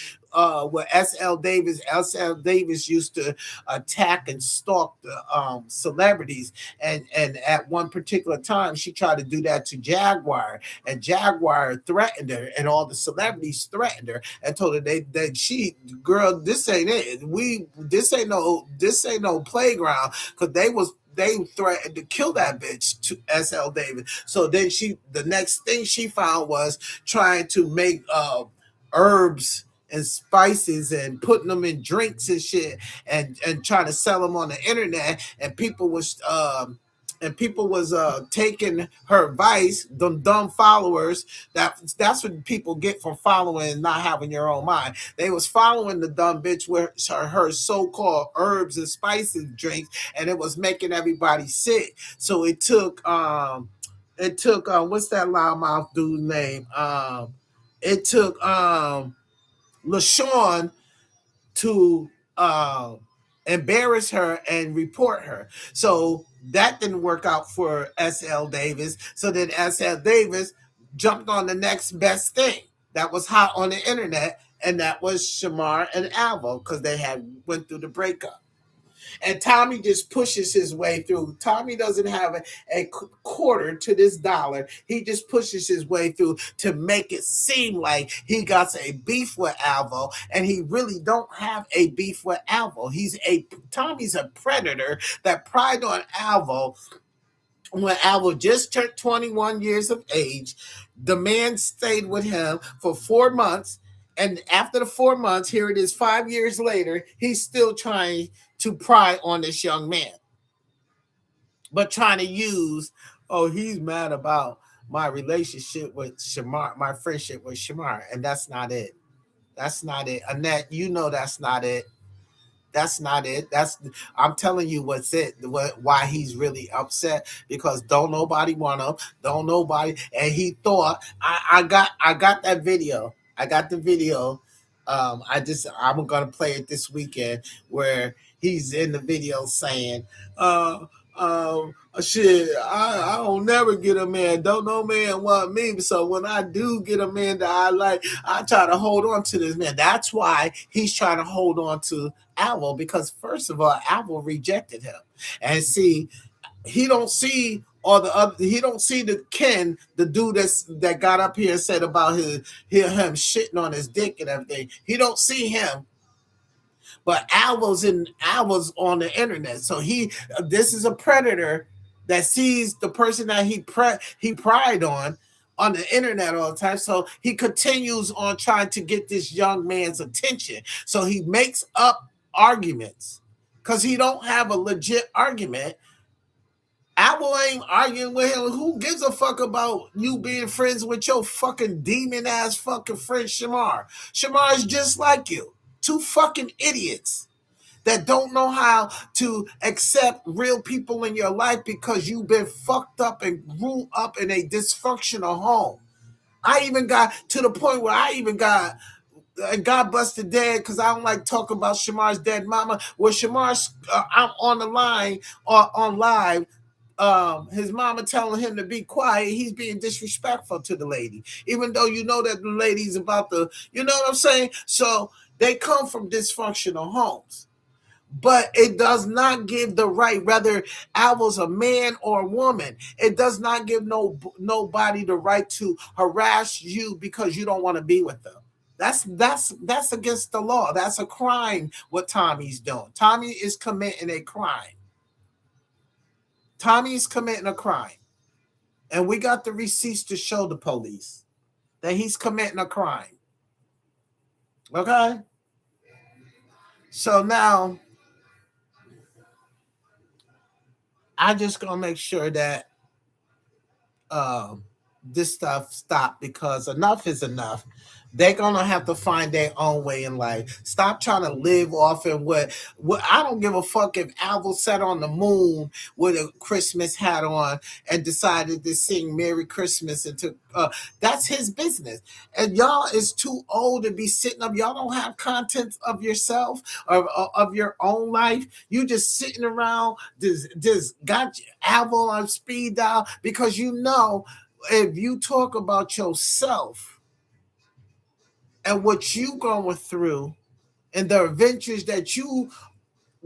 with SL Davis. SL Davis used to attack and stalk the celebrities, and at one particular time she tried to do that to Jaguar, and Jaguar threatened her, and all the celebrities threatened her and told her that she, girl, this ain't it. This ain't no playground because they threatened to kill that bitch to SL Davis. So then the next thing she found was trying to make herbs and spices and putting them in drinks and shit, and trying to sell them on the internet, and people was taking her advice, them dumb followers. That's what people get from following and not having your own mind. They was following the dumb bitch with her so-called herbs and spices drinks, and it was making everybody sick. So it took what's that loudmouth dude's name? It took LaShawn to embarrass her and report her. So that didn't work out for SL Davis. So then SL Davis jumped on the next best thing that was hot on the internet, and that was Shamar and Alvo, because they had went through the breakup. And Tommy just pushes his way through. Tommy doesn't have a quarter to this dollar. He just pushes his way through to make it seem like he got a beef with Alvo, and he really don't have a beef with Alvo. Tommy's a predator that pried on Alvo when Alvo just turned 21 years of age. The man stayed with him for 4 months. And after the 4 months, here it is 5 years later, he's still trying to pry on this young man. But trying to use, oh, he's mad about my relationship with Shamar, my friendship with Shamar. And that's not it. That's not it. Annette, you know that's not it. That's not it. I'm telling you why he's really upset, because don't nobody want him. Don't nobody. And he thought I got that video. I got the video. I'm gonna play it this weekend, where he's in the video saying, shit, I don't never get a man. Don't no man want me. So when I do get a man that I like, I try to hold on to this man. That's why he's trying to hold on to Alvo, because first of all, Alvo rejected him. And see, he don't see all the other. He don't see the Ken, the dude that got up here and said about him shitting on his dick and everything. He don't see him. But Alvo's on the internet, so this is a predator that sees the person that he pried on the internet all the time. So he continues on trying to get this young man's attention. So he makes up arguments because he don't have a legit argument. Alvo ain't arguing with him. Who gives a fuck about you being friends with your fucking demon ass fucking friend Shamar? Shamar is just like you. Two fucking idiots that don't know how to accept real people in your life because you've been fucked up and grew up in a dysfunctional home. I even got to the point where I even got God busted dead, because I don't like talking about Shamar's dead mama. Where Shamar's I'm on the line or on live. His mama telling him to be quiet. He's being disrespectful to the lady, even though you know that the lady's about to, you know what I'm saying? So they come from dysfunctional homes. But it does not give the right, whether Alvo's a man or a woman, it does not give nobody the right to harass you because you don't want to be with them. That's against the law. That's a crime what Tommy's doing. Tommy is committing a crime. Tommy's committing a crime. And we got the receipts to show the police that he's committing a crime. Okay? So now I just gonna make sure that this stuff stop, because enough is enough. They're gonna have to find their own way in life. Stop trying to live off in what I don't give a fuck if Alvo sat on the moon with a Christmas hat on and decided to sing Merry Christmas and took that's his business. And y'all is too old to be sitting up. Y'all don't have content of yourself or of your own life. You just sitting around, just got Alvo on speed dial, because you know if you talk about yourself and what you going through and the adventures that you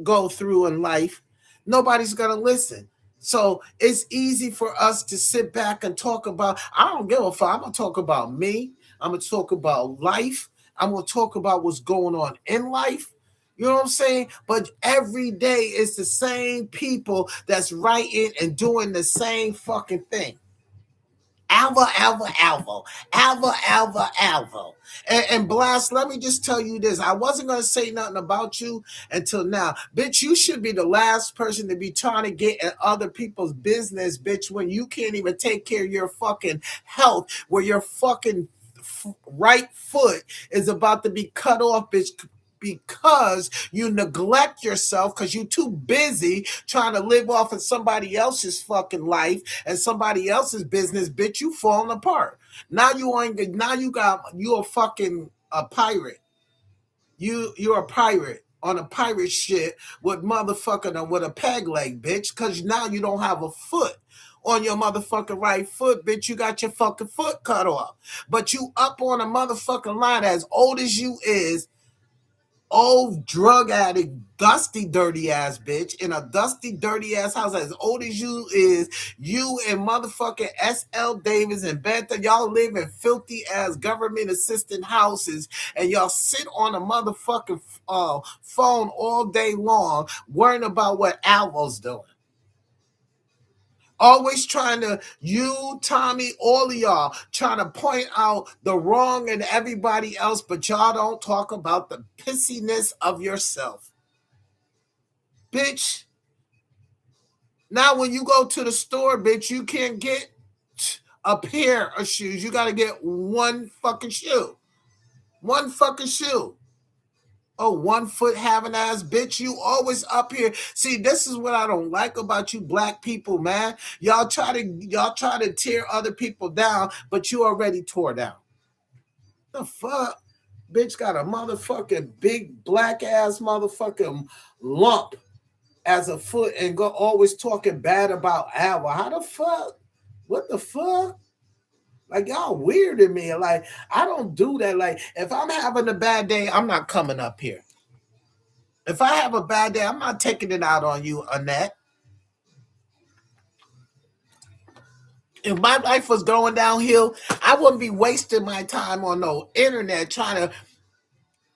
go through in life, nobody's going to listen. So it's easy for us to sit back and talk about, I don't give a fuck. I'm going to talk about me. I'm going to talk about life. I'm going to talk about what's going on in life. You know what I'm saying? But every day it's the same people that's writing and doing the same fucking thing. Alva, Alva, Alva, Alva, Alva, Alva. And Blast, let me just tell you this. I wasn't going to say nothing about you until now. Bitch, you should be the last person to be trying to get in other people's business, bitch, when you can't even take care of your fucking health, where your fucking right foot is about to be cut off, bitch, because you neglect yourself because you're too busy trying to live off of somebody else's fucking life and somebody else's business, bitch. You falling apart. Now you ain't. Now you a fucking a pirate. You're a pirate on a pirate shit with motherfucking with a peg leg, bitch. Because now you don't have a foot on your motherfucking right foot, bitch. You got your fucking foot cut off, but you up on a motherfucking line as old as you is, old drug addict, dusty, dirty ass bitch in a dusty, dirty ass house as old as you is. You and motherfucking S.L. Davis and Benta, y'all live in filthy ass government assistant houses, and y'all sit on a motherfucking phone all day long worrying about what Alvo's doing. Always trying to, you, Tommy, all of y'all, trying to point out the wrong in everybody else, but y'all don't talk about the pissiness of yourself. Bitch, now when you go to the store, bitch, you can't get a pair of shoes. You got to get one fucking shoe. One fucking shoe. Oh, 1 foot having ass bitch. You always up here. See, this is what I don't like about you black people, man. Y'all try to tear other people down, but you already tore down. The fuck? Bitch got a motherfucking big black ass motherfucking lump as a foot and go always talking bad about Alva. How the fuck? What the fuck? Like, y'all weird to me. Like, I don't do that. Like, if I'm having a bad day, I'm not coming up here. If I have a bad day, I'm not taking it out on you, Annette. If my life was going downhill, I wouldn't be wasting my time on no internet trying to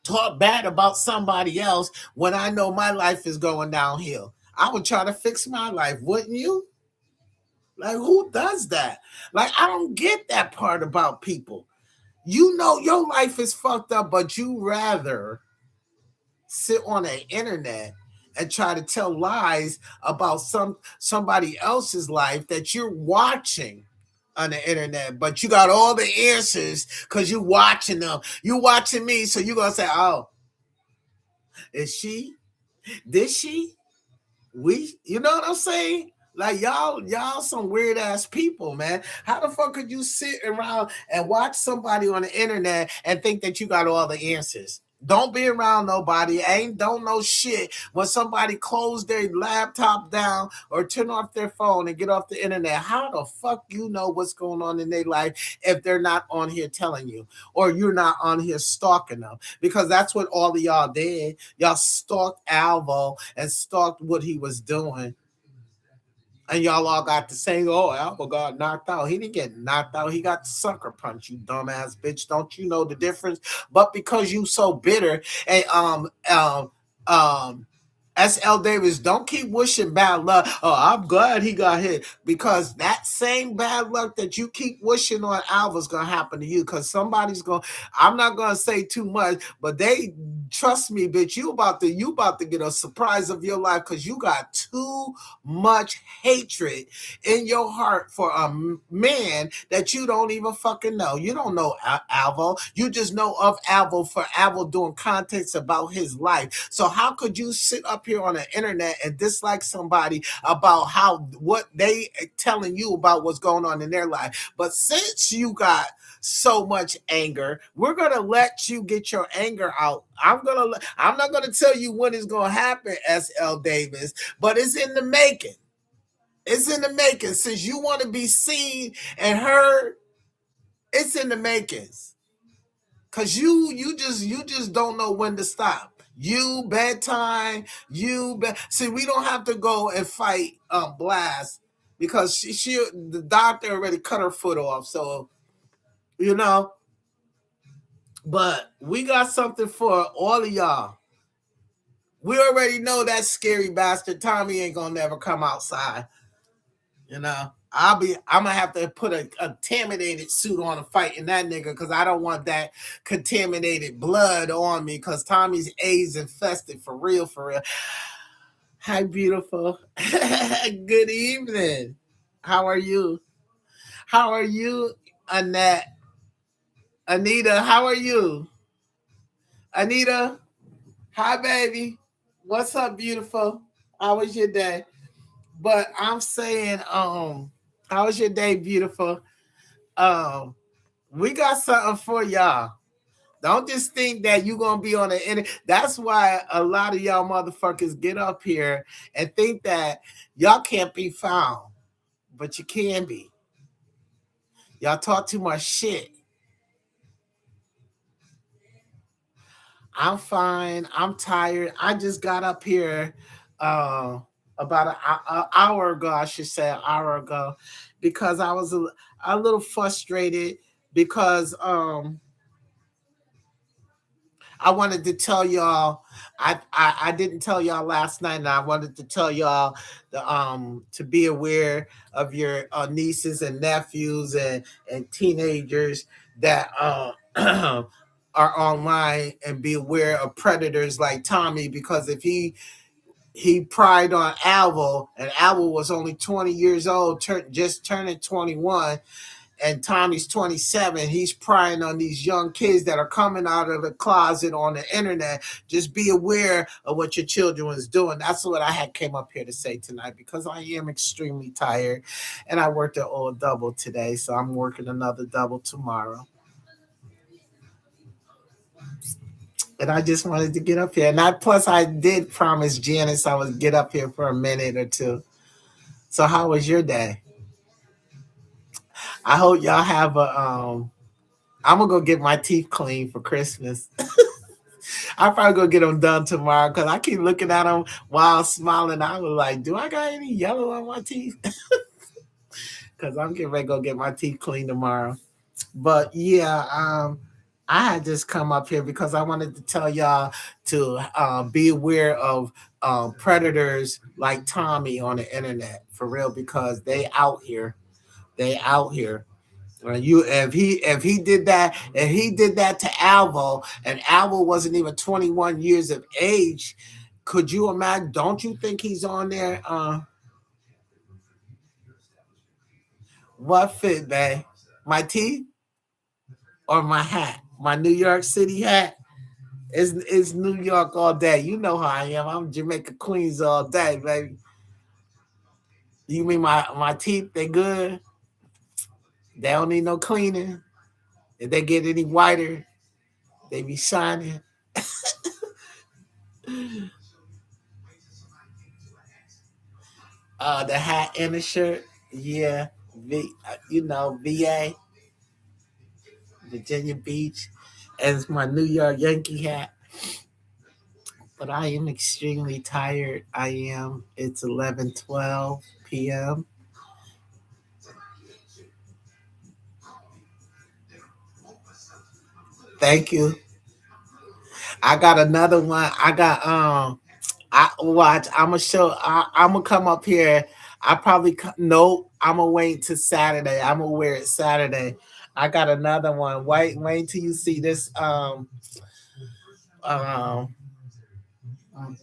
talk bad about somebody else when I know my life is going downhill. I would try to fix my life, wouldn't you? Like, who does that? Like, I don't get that part about people. You know your life is fucked up, but you rather sit on the internet and try to tell lies about somebody else's life that you're watching on the internet, but you got all the answers because you're watching them. You watching me, so you're gonna say, "Oh, is she? Did she? We?" You know what I'm saying? Like y'all some weird ass people, man. How the fuck could you sit around and watch somebody on the internet and think that you got all the answers? Don't be around nobody. Don't know shit when somebody close their laptop down or turn off their phone and get off the internet. How the fuck you know what's going on in their life if they're not on here telling you, or you're not on here stalking them? Because that's what all of y'all did. Y'all stalked Alvo and stalked what he was doing. And y'all all got to say, "Oh, Alva got knocked out." He didn't get knocked out. He got sucker punched, you dumbass bitch. Don't you know the difference? But because you so bitter and um S.L. Davis, don't keep wishing bad luck. Oh, I'm glad he got hit, because that same bad luck that you keep wishing on Alva's gonna happen to you. Because somebody's gonna. I'm not gonna say too much, but they trust me, bitch. You about to get a surprise of your life because you got too much hatred in your heart for a man that you don't even fucking know. You don't know Alvo. You just know of Alvo for Alvo doing contents about his life. So how could you sit up here on the internet and dislike somebody about what they telling you about what's going on in their life? But since you got so much anger, we're gonna let you get your anger out. I'm not gonna tell you when it's gonna happen, S.L. Davis, but it's in the making. It's in the making. Since you want to be seen and heard, it's in the makings. Cause you just don't know when to stop. You bedtime. See, we don't have to go and fight Blast because the doctor already cut her foot off. So you know, but we got something for all of y'all. We already know that scary bastard Tommy ain't gonna never come outside. You know, I'm gonna have to put a contaminated suit on and fighting that nigga because I don't want that contaminated blood on me because Tommy's AIDS infested for real, for real. Hi, beautiful. Good evening. How are you? How are you, Annette? Anita, how are you? Anita, hi, baby. What's up, beautiful? How was your day? But I'm saying, how was your day, beautiful? Um, we got something for y'all. Don't just think that you're gonna be on the internet. That's why a lot of y'all motherfuckers get up here and think that y'all can't be found, but you can be. Y'all talk too much shit. I'm fine. I'm tired. I just got up here about an hour ago, I should say, an hour ago, because I was a little frustrated because I wanted to tell y'all. I didn't tell y'all last night, and I wanted to tell y'all to be aware of your nieces and nephews and teenagers that are online, and be aware of predators like Tommy, because if he pried on Alvo, and Alvo was only 20 years old, just turning 21, and Tommy's 27. He's prying on these young kids that are coming out of the closet on the internet. Just be aware of what your children was doing. That's what I had came up here to say tonight, because I am extremely tired, and I worked an old double today, so I'm working another double tomorrow. And I just wanted to get up here. And plus I did promise Janice I would get up here for a minute or two. So how was your day? I hope y'all have a I'm gonna go get my teeth cleaned for Christmas. I probably go get them done tomorrow because I keep looking at them while smiling. I was like, do I got any yellow on my teeth? Because I'm getting ready to go get my teeth cleaned tomorrow. But yeah, I had just come up here because I wanted to tell y'all to be aware of predators like Tommy on the internet, for real, because they out here. They out here. You if he did that, if he did that to Alvo, and Alvo wasn't even 21 years of age, could you imagine? Don't you think he's on there? What fit, babe? My teeth or my hat? My New York City hat? It's New York all day. You know how I am. I'm Jamaica Queens all day, baby. You mean my teeth? They good. They don't need no cleaning. If they get any whiter, they be shining. The hat and the shirt, yeah. VA, Virginia Beach, as my New York Yankee hat. But I am extremely tired. I am. It's 11:12 p.m. Thank you. I got another one. I got I watch. I'm gonna show. I'm gonna come up here. I probably nope. I'm gonna wait till Saturday. I'm gonna wear it Saturday. I got another one. Wait till you see this. Um,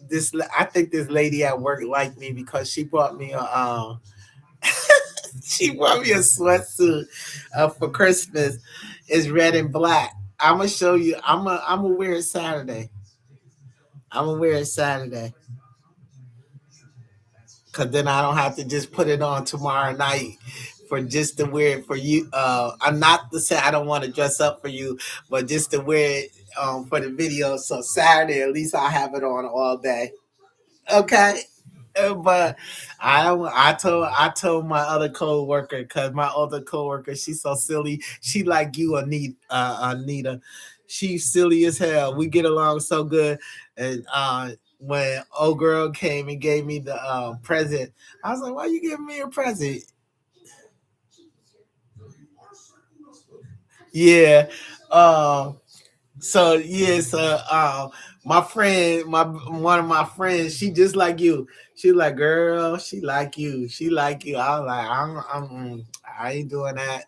this. I think this lady at work liked me because she brought me a. She brought me a sweatsuit for Christmas. It's red and black. I'm gonna show you. I'm gonna wear it Saturday. I'm gonna wear it Saturday. Cause then I don't have to just put it on tomorrow night for just to wear it for you. I'm not to say I don't want to dress up for you, but just to wear it for the video. So Saturday, at least I have it on all day. Okay. But I told my other coworker, because my other coworker, she's so silly. She like you, Anita. She's silly as hell. We get along so good. And when old girl came and gave me the present, I was like, "Why you giving me a present?" Yeah. So yes, My friend, my one of my friends, she just like you. She like, girl, she like you. She like you. I was like, I ain't doing that.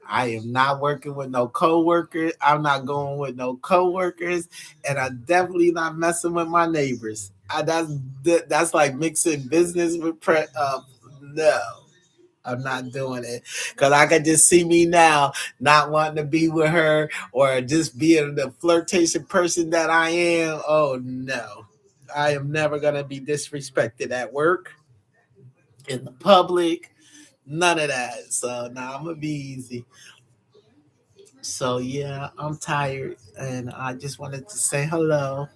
I am not working with no coworkers. I'm not going with no coworkers, and I'm definitely not messing with my neighbors. That's like mixing business with no. I'm not doing it because I can just see me now not wanting to be with her or just being the flirtation person that I am. Oh no, I am never gonna be disrespected at work, in the public, none of that. So now I'm gonna be easy. So yeah, I'm tired, and I just wanted to say hello.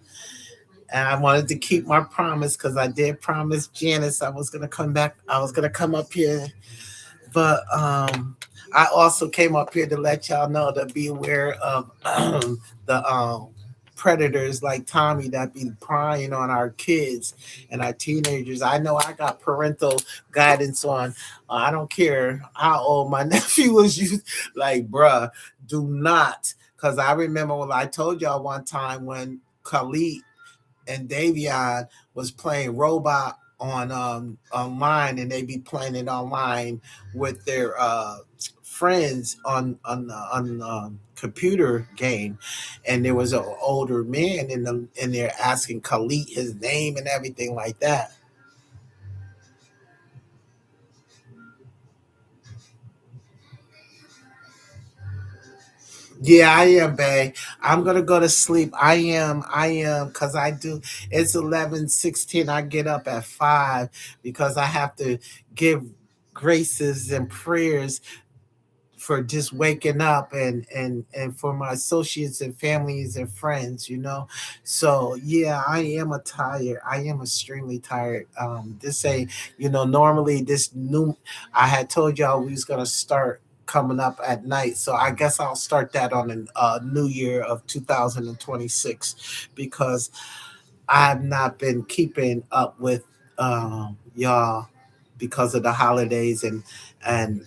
And I wanted to keep my promise because I did promise Janice I was gonna come back. I was gonna come up here. But I also came up here to let y'all know to be aware of the predators like Tommy that be prying on our kids and our teenagers. I know I got parental guidance on. I don't care how old my nephew was. You like, bruh, do not. Because I remember when I told y'all one time when Khalid and Davion was playing robot on online, and they be playing it online with their friends on computer game, and there was an older man in there asking Khalid his name and everything like that. Yeah, I am, babe. I'm gonna go to sleep. I am, because I do. It's 11:16. I get up at 5 because I have to give graces and prayers for just waking up, and for my associates and families and friends, so yeah, I am extremely tired. This ain't, normally this new, I had told y'all we was gonna start coming up at night, so I guess I'll start that on the new year of 2026, because I have not been keeping up with y'all because of the holidays, and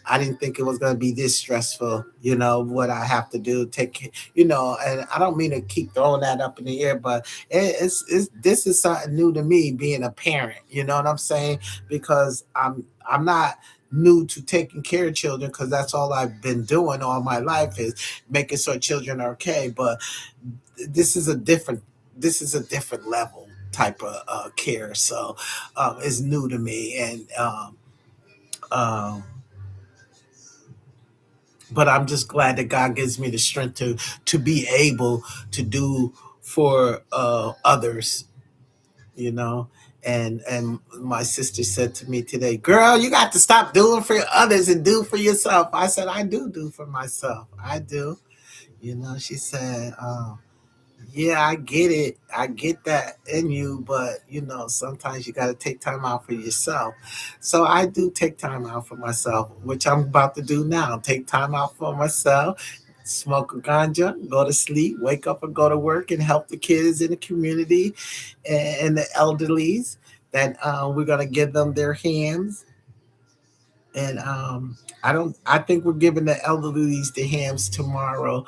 I didn't think it was going to be this stressful. What I have to do, and I don't mean to keep throwing that up in the air, but it's this is something new to me, being a parent. You know what I'm saying? Because I'm not new to taking care of children, because that's all I've been doing all my life, is making sure children are okay. But this is a different this is a different level type of care, so it's new to me, and um, but I'm just glad that God gives me the strength to be able to do for others, you know. And my sister said to me today, "Girl, you got to stop doing for others and do for yourself." I said, "I do for myself. I do." She said, yeah, I get it. I get that in you, but sometimes you got to take time out for yourself. So I do take time out for myself, which I'm about to do now. Take time out for myself, smoke a ganja, go to sleep, wake up and go to work, and help the kids in the community, and the elderlies that we're going to give them their hands. And I think we're giving the elderlies the hams tomorrow,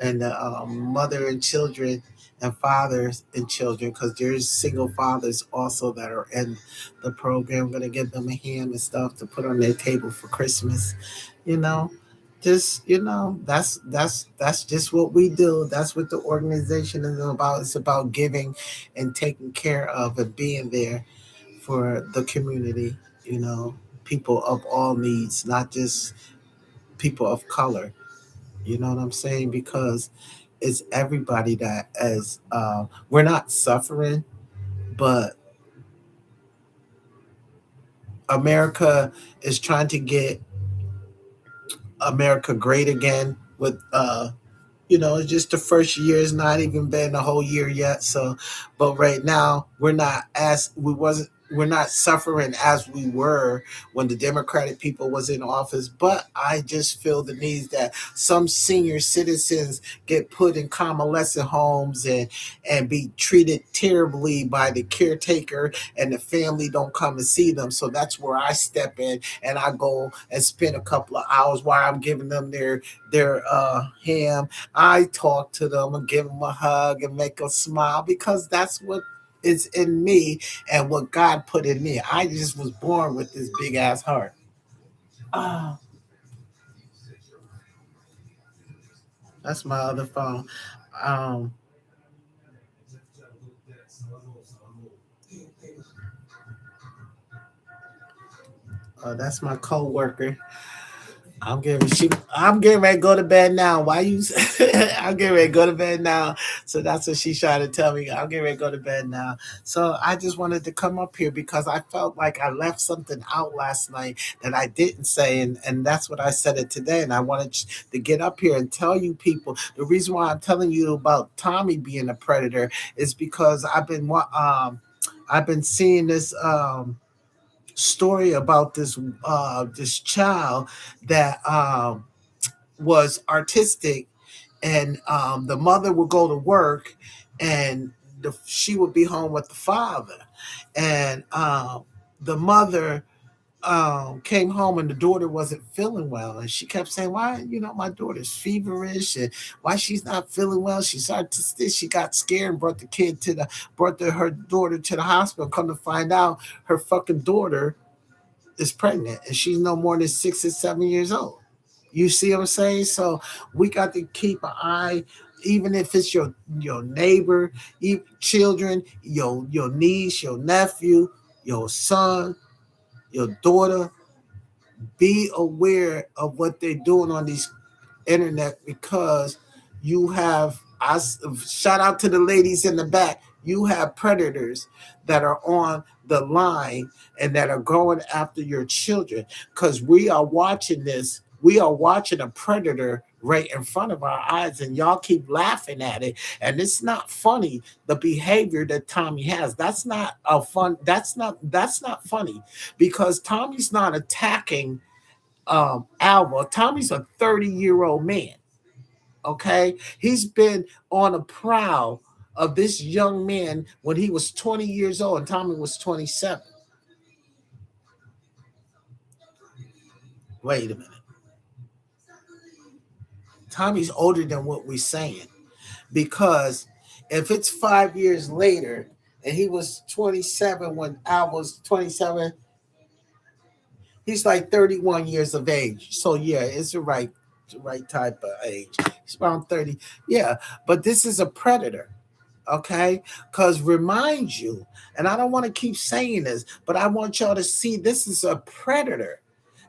and the mother and children and fathers and children, because there's single fathers also that are in the program. We're gonna give them a ham and stuff to put on their table for Christmas. You know, just that's just what we do. That's what the organization is about. It's about giving and taking care of and being there for the community, people of all needs, not just people of color. You know what I'm saying? Because it's everybody that as we're not suffering, but America is trying to get America great again with it's just the first year. It's not even been a whole year yet. So, but right now we're not as we wasn't. we're not suffering as we were when the Democratic people was in office. But I just feel the need that some senior citizens get put in convalescent homes and be treated terribly by the caretaker, and the family don't come and see them. So that's where I step in, and I go and spend a couple of hours while I'm giving them their ham. I talk to them and give them a hug and make them smile, because that's what is in me and what God put in me. I just was born with this big ass heart. Oh, that's my other phone. Um, that's my coworker. I'm getting ready to go to bed now. Why you I'm getting ready to go to bed now. So that's what she's trying to tell me. I'm getting ready to go to bed now. So I just wanted to come up here because I felt like I left something out last night that I didn't say, and that's what I said it today. And I wanted to get up here and tell you people the reason why I'm telling you about Tommy being a predator is because I've been seeing this story about this child that was artistic, and the mother would go to work, and she would be home with the father, and the mother came home and the daughter wasn't feeling well, and she kept saying, why, my daughter's feverish, and why she's not feeling well. She started to she got scared and her daughter to the hospital. Come to find out, her fucking daughter is pregnant, and she's no more than 6 or 7 years old. You see what I'm saying? So we got to keep an eye, even if it's your neighbor, children, your niece, your nephew, your son, your daughter. Be aware of what they're doing on these internet, because you have, I shout out to the ladies in the back, you have predators that are on the line and that are going after your children, because we are watching a predator right in front of our eyes, and y'all keep laughing at it, and it's not funny. The behavior that Tommy has, that's not funny, because Tommy's not attacking Alva. Tommy's a 30-year-old man. Okay, he's been on a prowl of this young man when he was 20 years old and Tommy was 27. Wait a minute. Tommy's older than what we're saying, because if it's 5 years later and he was 27 when Al was 27, he's like 31 years of age. So yeah, it's the right type of age. He's around 30. Yeah, but this is a predator. Okay, because remind you, and I don't want to keep saying this, but I want y'all to see this is a predator.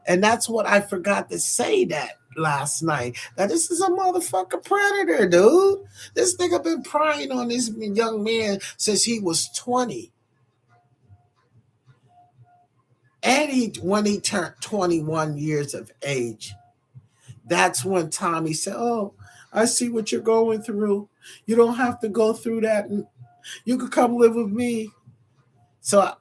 And that's what I forgot to say that last night. That this is a motherfucker predator, dude. This nigga been prying on this young man since he was 20. And when he turned 21 years of age, that's when Tommy said, oh, I see what you're going through. You don't have to go through that. You could come live with me. So,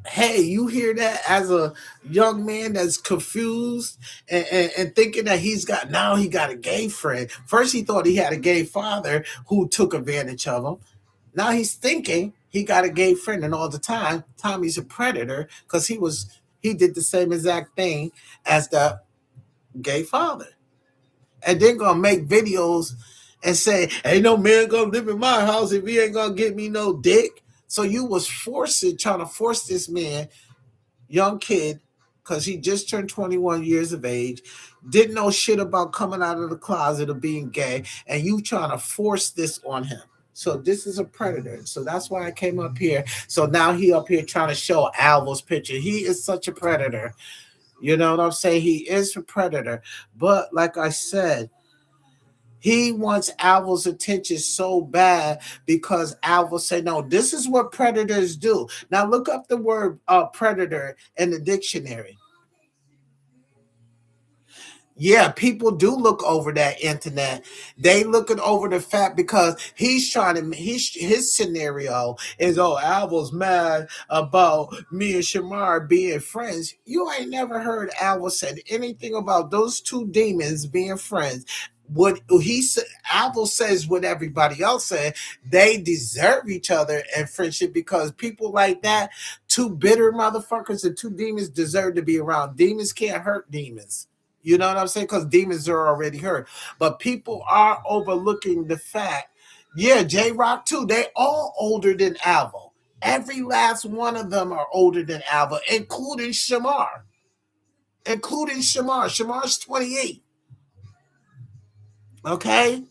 hey, you hear that as a young man that's confused and thinking that he got a gay friend. First, he thought he had a gay father who took advantage of him. Now he's thinking he got a gay friend, and all the time, Tommy's a predator because he did the same exact thing as the gay father, and then gonna make videos and say, "Ain't no man gonna live in my house if he ain't gonna get me no dick." So you was trying to force this man, young kid, because he just turned 21 years of age, didn't know shit about coming out of the closet or being gay, and you trying to force this on him. So this is a predator. So that's why I came up here. So now he up here trying to show Alvo's picture. He is such a predator. You know what I'm saying? He is a predator. But like I said, he wants Alvo's attention so bad because Alvo said, no, this is what predators do. Now look up the word predator in the dictionary. Yeah, people do look over that internet. They looking over the fact because he's trying to his scenario is, oh, Alva's mad about me and Shamar being friends. You ain't never heard Alva said anything about those two demons being friends. What he said, Alva says what everybody else said. They deserve each other and friendship because people like that, two bitter motherfuckers and two demons deserve to be around. Demons can't hurt demons. You know what I'm saying? Because demons are already hurt. But people are overlooking the fact, yeah, J Rock too, they all older than Alvo. Every last one of them are older than Alva, including Shamar. Including Shamar. Shamar's 28. Okay?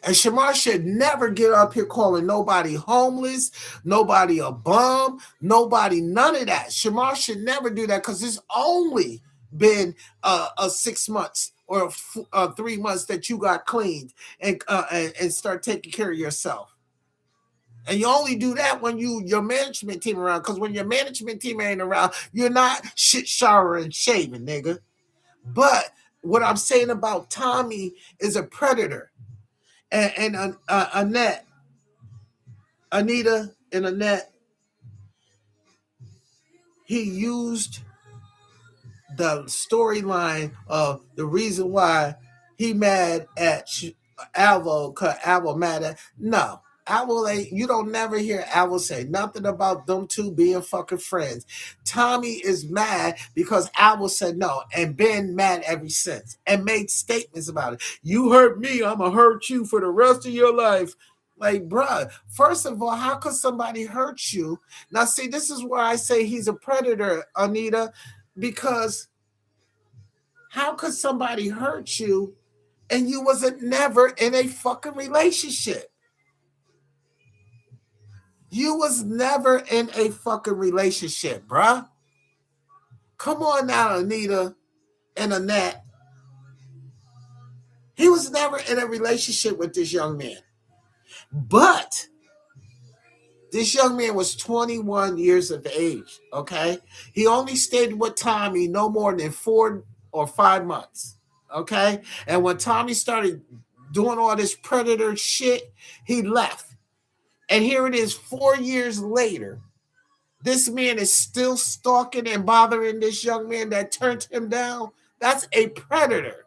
And Shamar should never get up here calling nobody homeless, nobody a bum, nobody, none of that. Shamar should never do that because it's only been 6 months or 3 months that you got cleaned and start taking care of yourself. And you only do that when your management team around. Because when your management team ain't around, you're not shit showering and shaving, nigga. But what I'm saying about Tommy is a predator. And Annette, Anita and Annette, he used the storyline of the reason why he mad at Alvo, cause Alvo mad at no. Alvo ain't, you don't never hear Alvo say nothing about them two being fucking friends. Tommy is mad because Alvo said no and been mad ever since and made statements about it. You hurt me, I'ma hurt you for the rest of your life. Like, bruh, first of all, how could somebody hurt you? Now, see, this is where I say he's a predator, Anita, because how could somebody hurt you and you wasn't never in a fucking relationship? You was never in a fucking relationship, bruh. Come on now, Anita and Annette. He was never in a relationship with this young man. But this young man was 21 years of age, okay? He only stayed with Tommy no more than 4 or 5 months, okay? And when Tommy started doing all this predator shit, he left. And here it is 4 years later. This man is still stalking and bothering this young man that turned him down. That's a predator.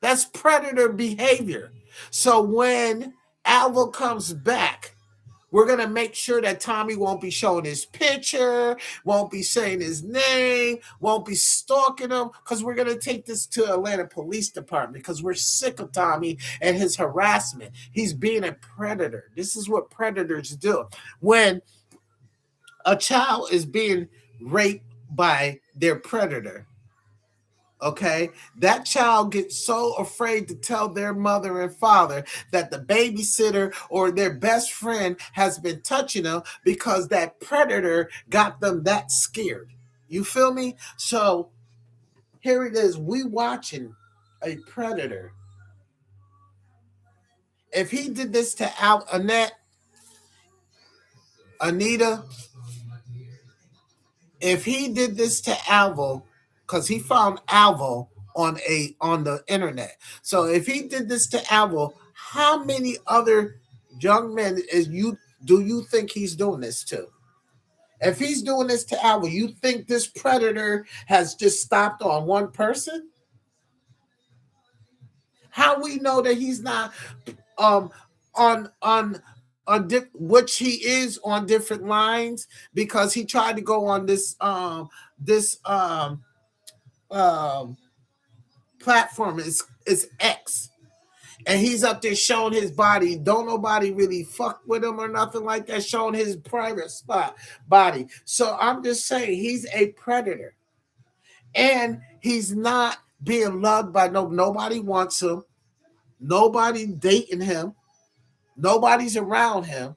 That's predator behavior. So when Alva comes back, we're going to make sure that Tommy won't be showing his picture, won't be saying his name, won't be stalking him, because we're going to take this to Atlanta Police Department because we're sick of Tommy and his harassment. He's being a predator. This is what predators do. When a child is being raped by their predator, okay, that child gets so afraid to tell their mother and father that the babysitter or their best friend has been touching them because that predator got them that scared. You feel me? So here it is, we watching a predator. If he did this to Annette, Anita, if he did this to Alvo, because he found Alvo on the internet. So if he did this to Alvo, how many other young men do you think he's doing this to? If he's doing this to Alvo, you think this predator has just stopped on one person? How we know that he's not which he is on different lines, because he tried to go on this um platform is X, and he's up there showing his body. Don't nobody really fuck with him or nothing like that, showing his private body. So I'm just saying he's a predator, and he's not being loved by nobody wants him, nobody dating him, nobody's around him.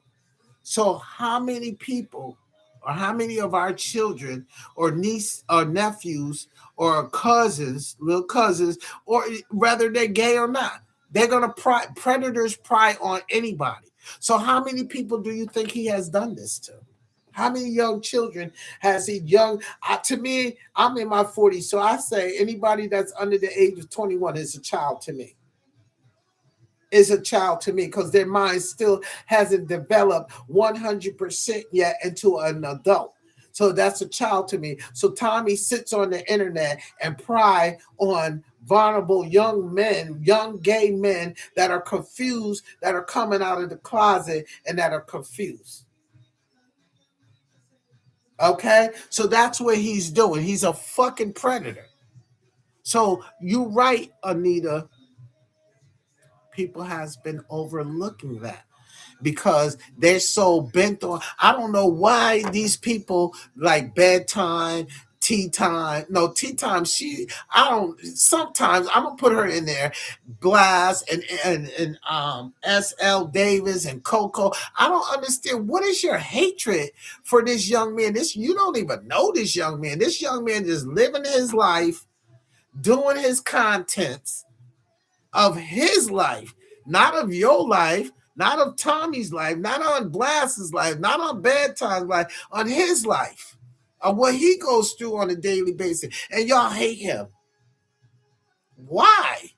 So how many people or how many of our children or niece or nephews or cousins, little cousins, or whether they're gay or not, they're gonna predators pry on anybody. So how many people do you think he has done this to? How many young children has he young? To me, I'm in my 40s, so I say anybody that's under the age of 21 is a child to me. Is a child to me because their mind still hasn't developed 100% yet into an adult. So that's a child to me. So Tommy sits on the internet and pry on vulnerable young men, young gay men that are confused, that are coming out of the closet and that are confused. Okay? So that's what he's doing. He's a fucking predator. So you're right, Anita. People has been overlooking that because they're so bent on. I don't know why these people like bedtime, tea time. No, tea time. I don't. Sometimes I'm gonna put her in there. Glass and S.L. Davis and Coco. I don't understand. What is your hatred for this young man? This you don't even know this young man. This young man is living his life, doing his contents of his life, not of your life, not of Tommy's life, not on Blast's life, not on Bedtime's life, on his life, of what he goes through on a daily basis. And y'all hate him. Why?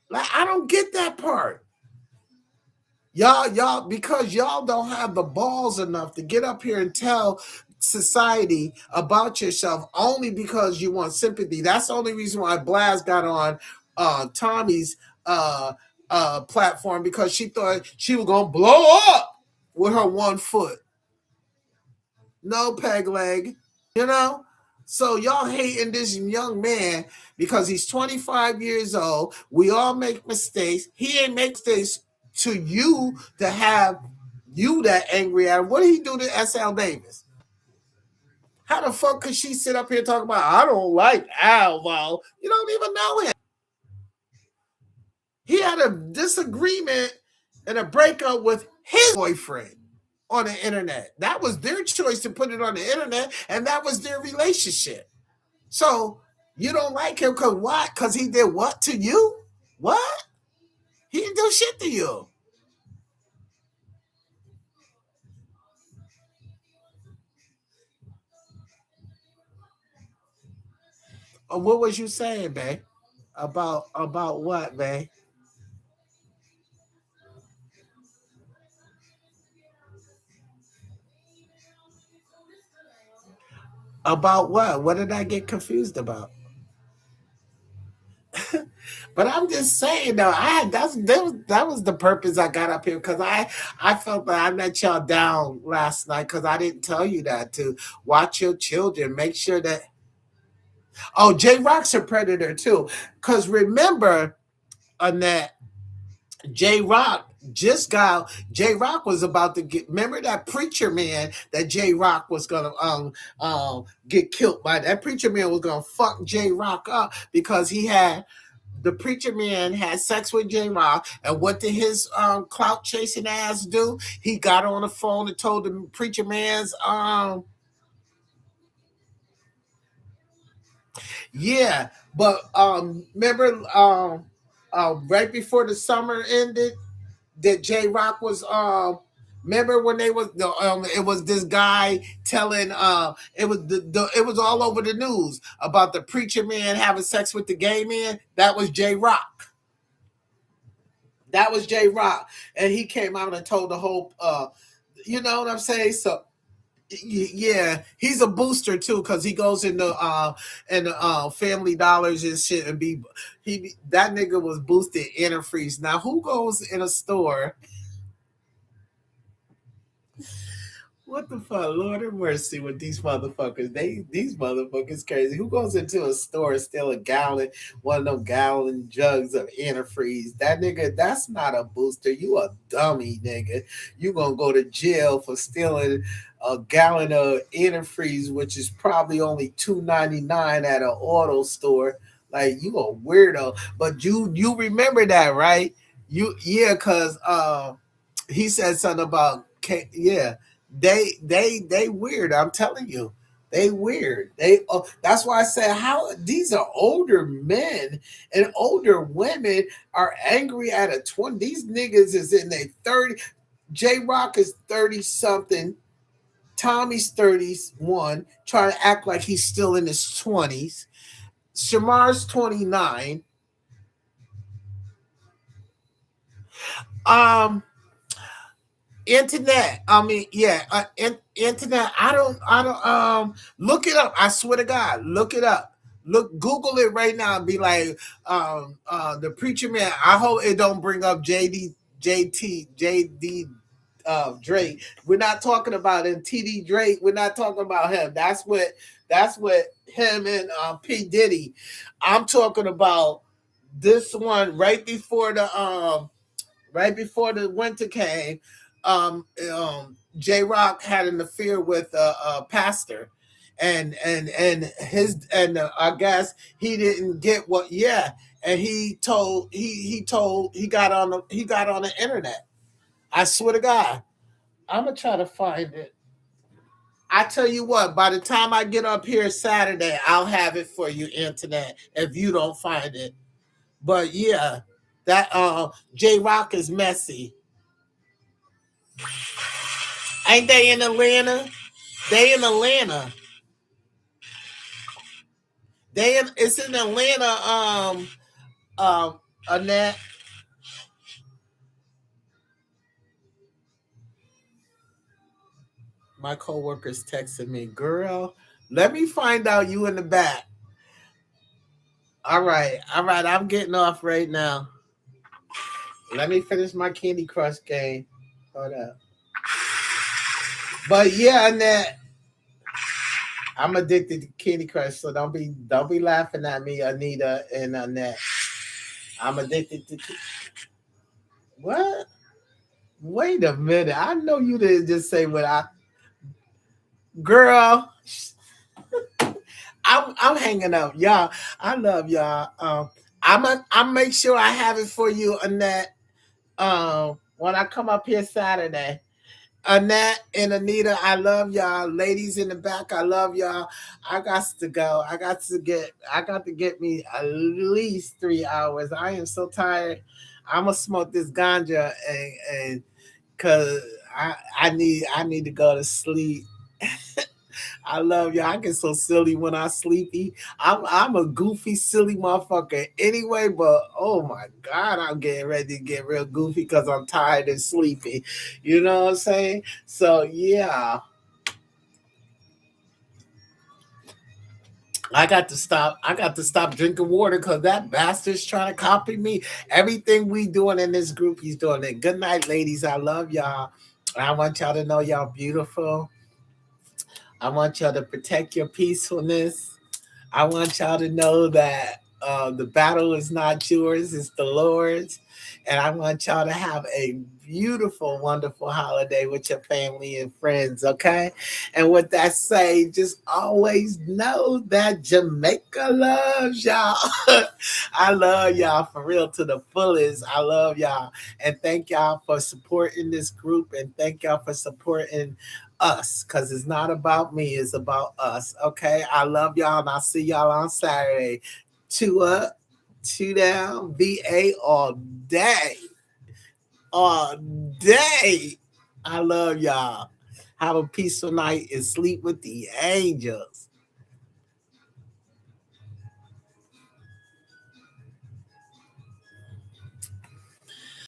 Like, I don't get that part. Y'all, because y'all don't have the balls enough to get up here and tell society about yourself only because you want sympathy. That's the only reason why Blast got on Tommy's platform, because she thought she was gonna blow up with her 1 foot. No peg leg, you know? So y'all hating this young man because he's 25 years old. We all make mistakes. He ain't make mistakes to you to have you that angry at him. What did he do to S.L. Davis? How the fuck could she sit up here talking about, I don't like Alvo? You don't even know him. He had a disagreement and a breakup with his boyfriend on the internet. That was their choice to put it on the internet, and that was their relationship. So you don't like him because what? Because he did what to you? What? He didn't do shit to you. What was you saying, babe? About what, babe? About what? What did I get confused about? But I'm just saying though, that was the purpose I got up here, because I felt that I let y'all down last night because I didn't tell you that to watch your children, make sure that. Oh, J Rock's a predator too, because remember, Annette, J Rock was about to get. Remember that preacher man that J Rock was gonna get killed by. That preacher man was gonna fuck J Rock up because he had the preacher man had sex with J Rock, and what did his clout chasing ass do? He got on the phone and told the preacher man's yeah, but remember right before the summer ended that J Rock was remember when they was it was this guy telling it was it was all over the news about the preacher man having sex with the gay man. That was J Rock. That was J Rock, and he came out and told the whole you know what I'm saying? So yeah, he's a booster too, because he goes into Family Dollars and shit and that nigga was boosted antifreeze. Now who goes in a store? What the fuck? Lord have mercy with these motherfuckers. These motherfuckers crazy. Who goes into a store and steal a gallon, one of them gallon jugs of antifreeze? That nigga, that's not a booster. You a dummy, nigga. You gonna go to jail for stealing a gallon of antifreeze, which is probably only $2.99 at an auto store. Like, you a weirdo. But you remember that, right? Yeah, cause he said something about yeah. They weird. I'm telling you, they weird. That's why I said how these are older men and older women are angry at a 20. These niggas is in their 30. J Rock is 30 something. Tommy's 31, trying to act like he's still in his 20s. Shamar's 29. Um, internet. I mean, yeah, internet. I don't. Look it up. I swear to God, look it up. Look, Google it right now and be like, the preacher man. I hope it don't bring up JD Drake. We're not talking about him. TD Drake. We're not talking about him. That's what him and P Diddy. I'm talking about this one right before the winter came. J Rock had an affair with a pastor, and I guess he didn't get what. Yeah, and he got on the internet. I swear to God, I'm gonna try to find it. I tell you what, by the time I get up here Saturday, I'll have it for you, internet. If you don't find it, but yeah, that J Rock is messy. Ain't they in Atlanta? They in Atlanta. It's in Atlanta. Annette, my coworker's texting me, girl. Let me find out you in the back. All right. I'm getting off right now. Let me finish my Candy Crush game. Hold up. But yeah, Annette, I'm addicted to Candy Crush, so don't be laughing at me, Anita and Annette. I'm addicted to what? Wait a minute. I know you didn't just say what I girl. I'm hanging up, y'all. I love y'all. I'm make sure I have it for you, Annette. When I come up here Saturday. Annette and Anita, I love y'all. Ladies in the back, I love y'all. I got to go. I got to get me at least 3 hours. I am so tired. I'm gonna smoke this ganja and cause I need to go to sleep. I love y'all. I get so silly when I sleepy. I'm a goofy, silly motherfucker anyway, but oh my god, I'm getting ready to get real goofy because I'm tired and sleepy. You know what I'm saying? So yeah, I got to stop. I got to stop drinking water because that bastard's trying to copy me. Everything we doing in this group, he's doing it. Good night, ladies. I love y'all. I want y'all to know y'all beautiful. I want y'all to protect your peacefulness. I want y'all to know that the battle is not yours, it's the Lord's. And I want y'all to have a beautiful, wonderful holiday with your family and friends, okay? And with that say, just always know that Jamaica loves y'all. I love y'all for real to the fullest. I love y'all. And thank y'all for supporting this group and thank y'all for supporting us because it's not about me, it's about us. Okay. I love y'all and I'll see y'all on Saturday. Two up, two down, VA all day. All day. I love y'all. Have a peaceful night and sleep with the angels.